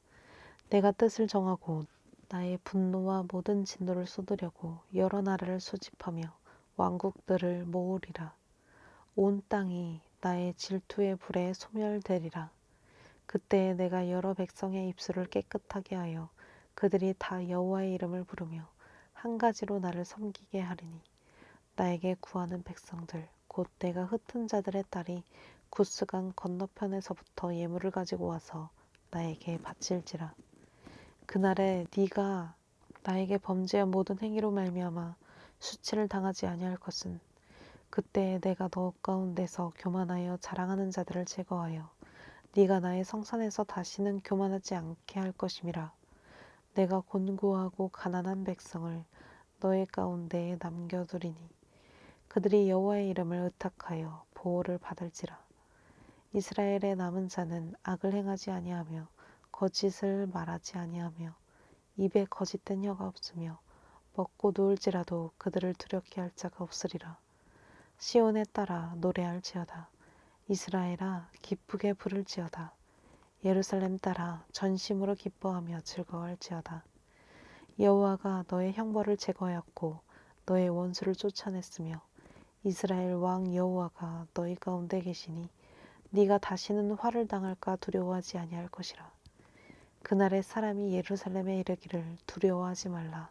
내가 뜻을 정하고 나의 분노와 모든 진노를 쏟으려고 여러 나라를 소집하며 왕국들을 모으리라. 온 땅이 나의 질투의 불에 소멸되리라. 그때에 내가 여러 백성의 입술을 깨끗하게 하여 그들이 다 여호와의 이름을 부르며 한 가지로 나를 섬기게 하리니 나에게 구하는 백성들 곧 내가 흩은 자들의 딸이 구스강 건너편에서부터 예물을 가지고 와서 나에게 바칠지라. 그날에 네가 나에게 범죄한 모든 행위로 말미암아 수치를 당하지 아니할 것은 그때에 내가 너 가운데서 교만하여 자랑하는 자들을 제거하여 네가 나의 성산에서 다시는 교만하지 않게 할 것임이라. 내가 곤고하고 가난한 백성을 너의 가운데에 남겨두리니 그들이 여호와의 이름을 의탁하여 보호를 받을지라. 이스라엘의 남은 자는 악을 행하지 아니하며 거짓을 말하지 아니하며 입에 거짓된 혀가 없으며 먹고 누울지라도 그들을 두렵게 할 자가 없으리라. 시온에 따라 노래할지어다. 이스라엘아 기쁘게 부를지어다. 예루살렘 따라 전심으로 기뻐하며 즐거워할지어다. 여호와가 너의 형벌을 제거하였고 너의 원수를 쫓아냈으며 이스라엘 왕 여호와가 너희 가운데 계시니 네가 다시는 화를 당할까 두려워하지 아니할 것이라. 그날에 사람이 예루살렘에 이르기를 두려워하지 말라.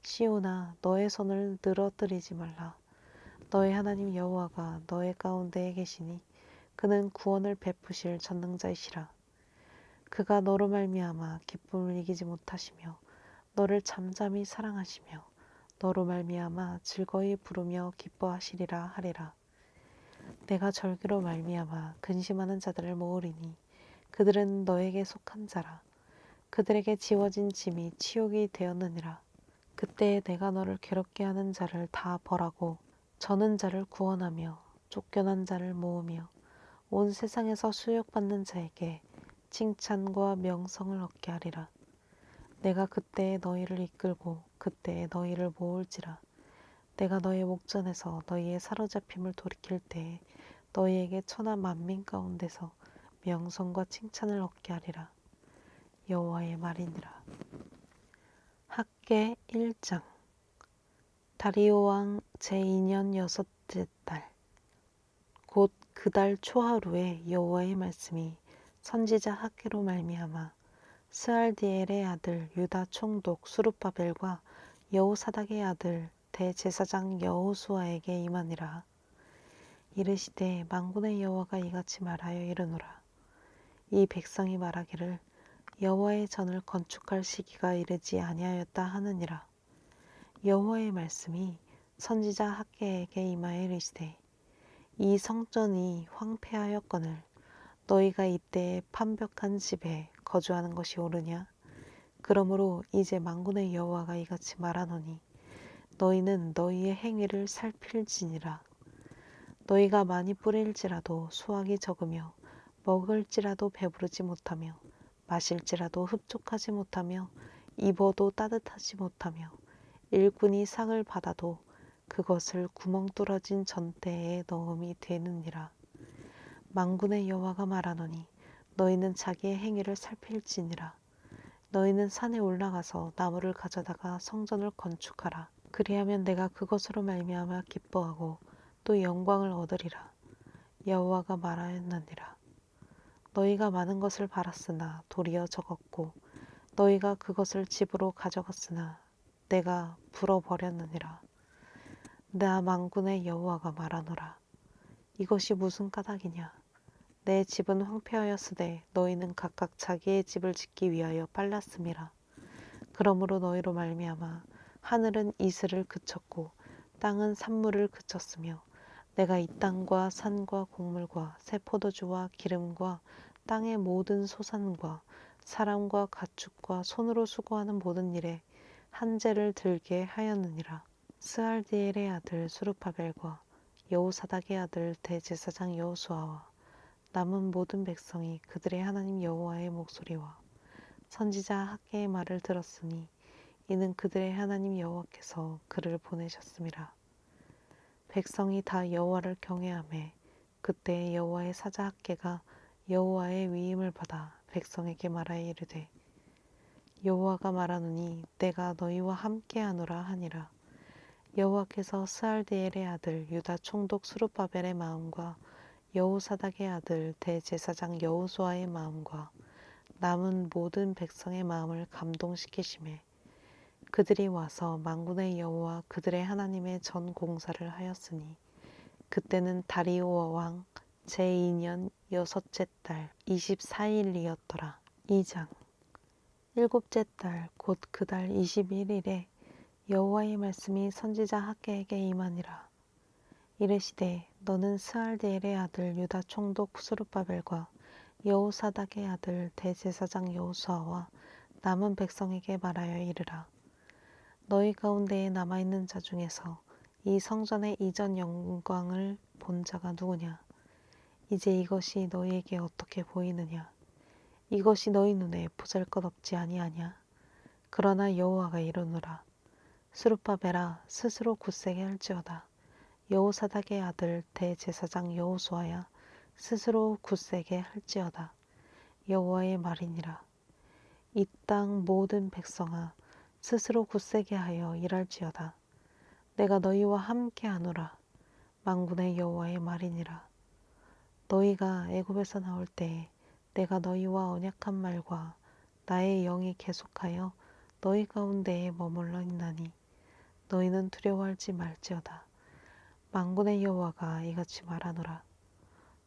시온아 너의 손을 늘어뜨리지 말라. 너의 하나님 여호와가 너의 가운데에 계시니 그는 구원을 베푸실 전능자이시라. 그가 너로 말미암아 기쁨을 이기지 못하시며 너를 잠잠히 사랑하시며 너로 말미암아 즐거이 부르며 기뻐하시리라 하리라. 내가 절기로 말미암아 근심하는 자들을 모으리니 그들은 너에게 속한 자라. 그들에게 지워진 짐이 치욕이 되었느니라. 그때에 내가 너를 괴롭게 하는 자를 다 벌하고 저는 자를 구원하며 쫓겨난 자를 모으며 온 세상에서 수욕받는 자에게 칭찬과 명성을 얻게 하리라. 내가 그때에 너희를 이끌고 그때에 너희를 모을지라. 내가 너희 목전에서 너희의 사로잡힘을 돌이킬 때에 너희에게 천하 만민 가운데서 명성과 칭찬을 얻게 하리라. 여호와의 말이니라. 학개 1장. 다리오 왕 제2년 여섯째 달 곧 그 달 초하루에 여호와의 말씀이 선지자 학개로 말미암아 스알디엘의 아들 유다 총독 수룹바벨과 여호사닥의 아들 대제사장 여호수아에게 임하니라. 이르시되 만군의 여호와가 이같이 말하여 이르노라. 이 백성이 말하기를 여호와의 전을 건축할 시기가 이르지 아니하였다 하느니라. 여호와의 말씀이 선지자 학개에게 임하여 이르시되 이 성전이 황폐하였거늘 너희가 이때에 판벽한 집에 거주하는 것이 옳으냐? 그러므로 이제 만군의 여호와가 이같이 말하노니 너희는 너희의 행위를 살필지니라. 너희가 많이 뿌릴지라도 수확이 적으며 먹을지라도 배부르지 못하며 마실지라도 흡족하지 못하며 입어도 따뜻하지 못하며 일꾼이 상을 받아도 그것을 구멍 뚫어진 전대에 넣음이 되느니라. 만군의 여호와가 말하노니 너희는 자기의 행위를 살필지니라. 너희는 산에 올라가서 나무를 가져다가 성전을 건축하라. 그리하면 내가 그것으로 말미암아 기뻐하고 또 영광을 얻으리라. 여호와가 말하였느니라. 너희가 많은 것을 바랐으나 도리어 적었고 너희가 그것을 집으로 가져갔으나 내가 불어버렸느니라. 나 만군의 여호와가 말하노라. 이것이 무슨 까닭이냐? 내 집은 황폐하였으되 너희는 각각 자기의 집을 짓기 위하여 빨랐음이라. 그러므로 너희로 말미암아 하늘은 이슬을 그쳤고 땅은 산물을 그쳤으며 내가 이 땅과 산과 곡물과 새 포도주와 기름과 땅의 모든 소산과 사람과 가축과 손으로 수고하는 모든 일에 한재를 들게 하였느니라. 스알디엘의 아들 수르바벨과 여호사닥의 아들 대제사장 여호수아와 남은 모든 백성이 그들의 하나님 여호와의 목소리와 선지자 학개의 말을 들었으니 이는 그들의 하나님 여호와께서 그를 보내셨음이라. 백성이 다 여호와를 경외하매 그때 여호와의 사자 학개가 여호와의 위임을 받아 백성에게 말하여 이르되 여호와가 말하노니 내가 너희와 함께하노라 하니라. 여호와께서 스알디엘의 아들 유다 총독 수룹바벨의 마음과 여호사닥의 아들 대제사장 여호수아의 마음과 남은 모든 백성의 마음을 감동시키심에 그들이 와서 만군의 여호와 그들의 하나님의 전 공사를 하였으니 그때는 다리오 왕 제2년 여섯째 달 24일이었더라. 2장. 일곱째 달 곧 그 달 21일에 여호와의 말씀이 선지자 학개에게 임하니라. 이르시되 너는 스알디엘의 아들 유다 총독 수룹바벨과 여호사닥의 아들 대제사장 여호수아와 남은 백성에게 말하여 이르라. 너희 가운데에 남아있는 자 중에서 이 성전의 이전 영광을 본 자가 누구냐? 이제 이것이 너희에게 어떻게 보이느냐? 이것이 너희 눈에 보잘것없지 아니하냐? 그러나 여호와가 이르노라. 수룹바벨아 스스로 굳세게 할지어다. 여호사닥의 아들 대제사장 여호수아야 스스로 굳세게 할지어다. 여호와의 말이니라. 이 땅 모든 백성아 스스로 굳세게 하여 일할지어다. 내가 너희와 함께하노라. 만군의 여호와의 말이니라. 너희가 애굽에서 나올 때에 내가 너희와 언약한 말과 나의 영이 계속하여 너희 가운데에 머물러 있나니 너희는 두려워하지 말지어다. 만군의 여호와가 이같이 말하노라.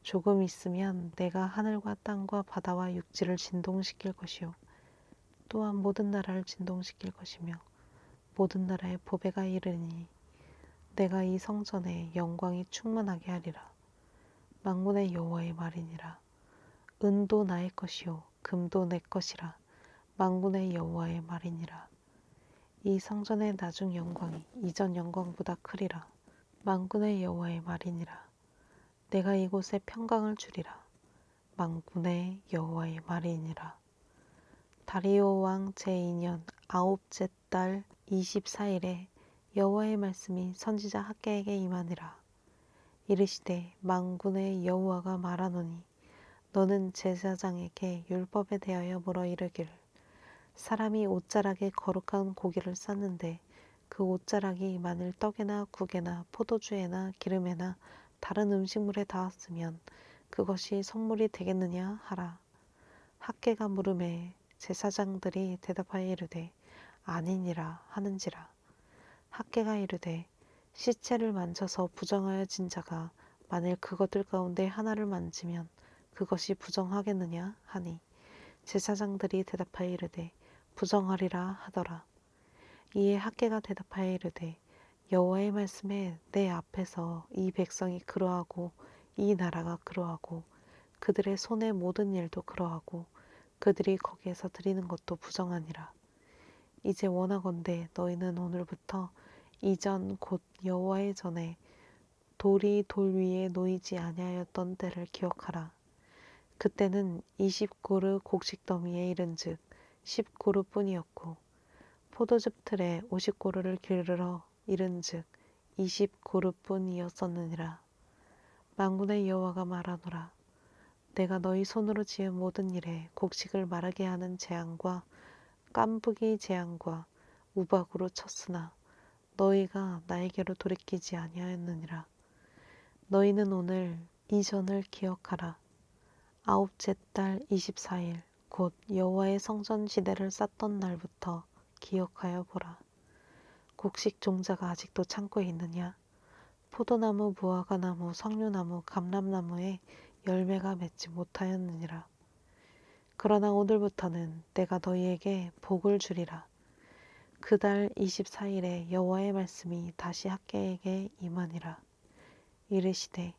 조금 있으면 내가 하늘과 땅과 바다와 육지를 진동시킬 것이요 또한 모든 나라를 진동시킬 것이며 모든 나라의 보배가 이르니 내가 이 성전에 영광이 충만하게 하리라. 만군의 여호와의 말이니라. 은도 나의 것이요 금도 내 것이라. 만군의 여호와의 말이니라. 이 성전의 나중 영광이 이전 영광보다 크리라. 만군의 여호와의 말이니라. 내가 이곳에 평강을 주리라. 만군의 여호와의 말이니라. 다리오 왕 제2년 아홉째 달 24일에 여호와의 말씀이 선지자 학개에게 임하니라. 이르시되 만군의 여호와가 말하노니 너는 제사장에게 율법에 대하여 물어 이르기를 사람이 옷자락에 거룩한 고기를 쌌는데 그 옷자락이 만일 떡에나 국에나 포도주에나 기름에나 다른 음식물에 닿았으면 그것이 선물이 되겠느냐 하라. 학개가 물음에 제사장들이 대답하여 이르되 아니니라 하는지라. 학개가 이르되 시체를 만져서 부정하여 진 자가 만일 그것들 가운데 하나를 만지면 그것이 부정하겠느냐 하니 제사장들이 대답하여 이르되 부정하리라 하더라. 이에 학개가 대답하여 이르되 여호와의 말씀에 내 앞에서 이 백성이 그러하고 이 나라가 그러하고 그들의 손의 모든 일도 그러하고 그들이 거기에서 드리는 것도 부정하니라. 이제 원하건대 너희는 오늘부터 이전 곧 여호와의 전에 돌이 돌 위에 놓이지 아니하였던 때를 기억하라. 그때는 20고르 곡식 더미에 이른즉 10고르 뿐이었고 포도즙 틀에 50고르를 기르러 이른즉 20고르 뿐이었었느니라. 만군의 여호와가 말하노라. 내가 너희 손으로 지은 모든 일에 곡식을 마르게 하는 재앙과 깐부기 재앙과 우박으로 쳤으나 너희가 나에게로 돌이키지 아니하였느니라. 너희는 오늘 이전을 기억하라. 아홉째 달 24일 곧 여호와의 성전 지대를 쌓던 날부터 기억하여 보라. 곡식 종자가 아직도 창고에 있느냐? 포도나무, 무화과나무, 석류나무, 감람나무에 열매가 맺지 못하였느니라. 그러나 오늘부터는 내가 너희에게 복을 주리라. 그 달 24일에 여호와의 말씀이 다시 학개에게 임하니라. 이르시되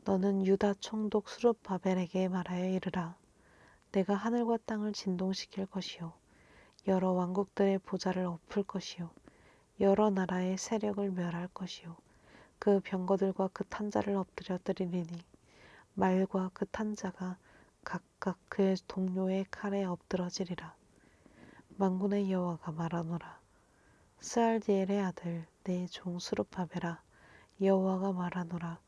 너는 유다 총독 수룹바벨에게 말하여 이르라. 내가 하늘과 땅을 진동시킬 것이요 여러 왕국들의 보좌를 엎을 것이요 여러 나라의 세력을 멸할 것이요 그 병거들과 그 탄자를 엎드려뜨리리니 말과 그 탄자가 각각 그의 동료의 칼에 엎드러지리라. 만군의 여호와가 말하노라. 스알디엘의 아들 내 종 수룹바벨아 여호와가 말하노라.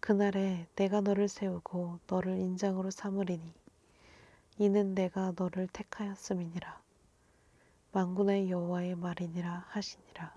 그날에 내가 너를 세우고 너를 인장으로 삼으리니 이는 내가 너를 택하였음이니라. 만군의 여호와의 말이니라 하시니라.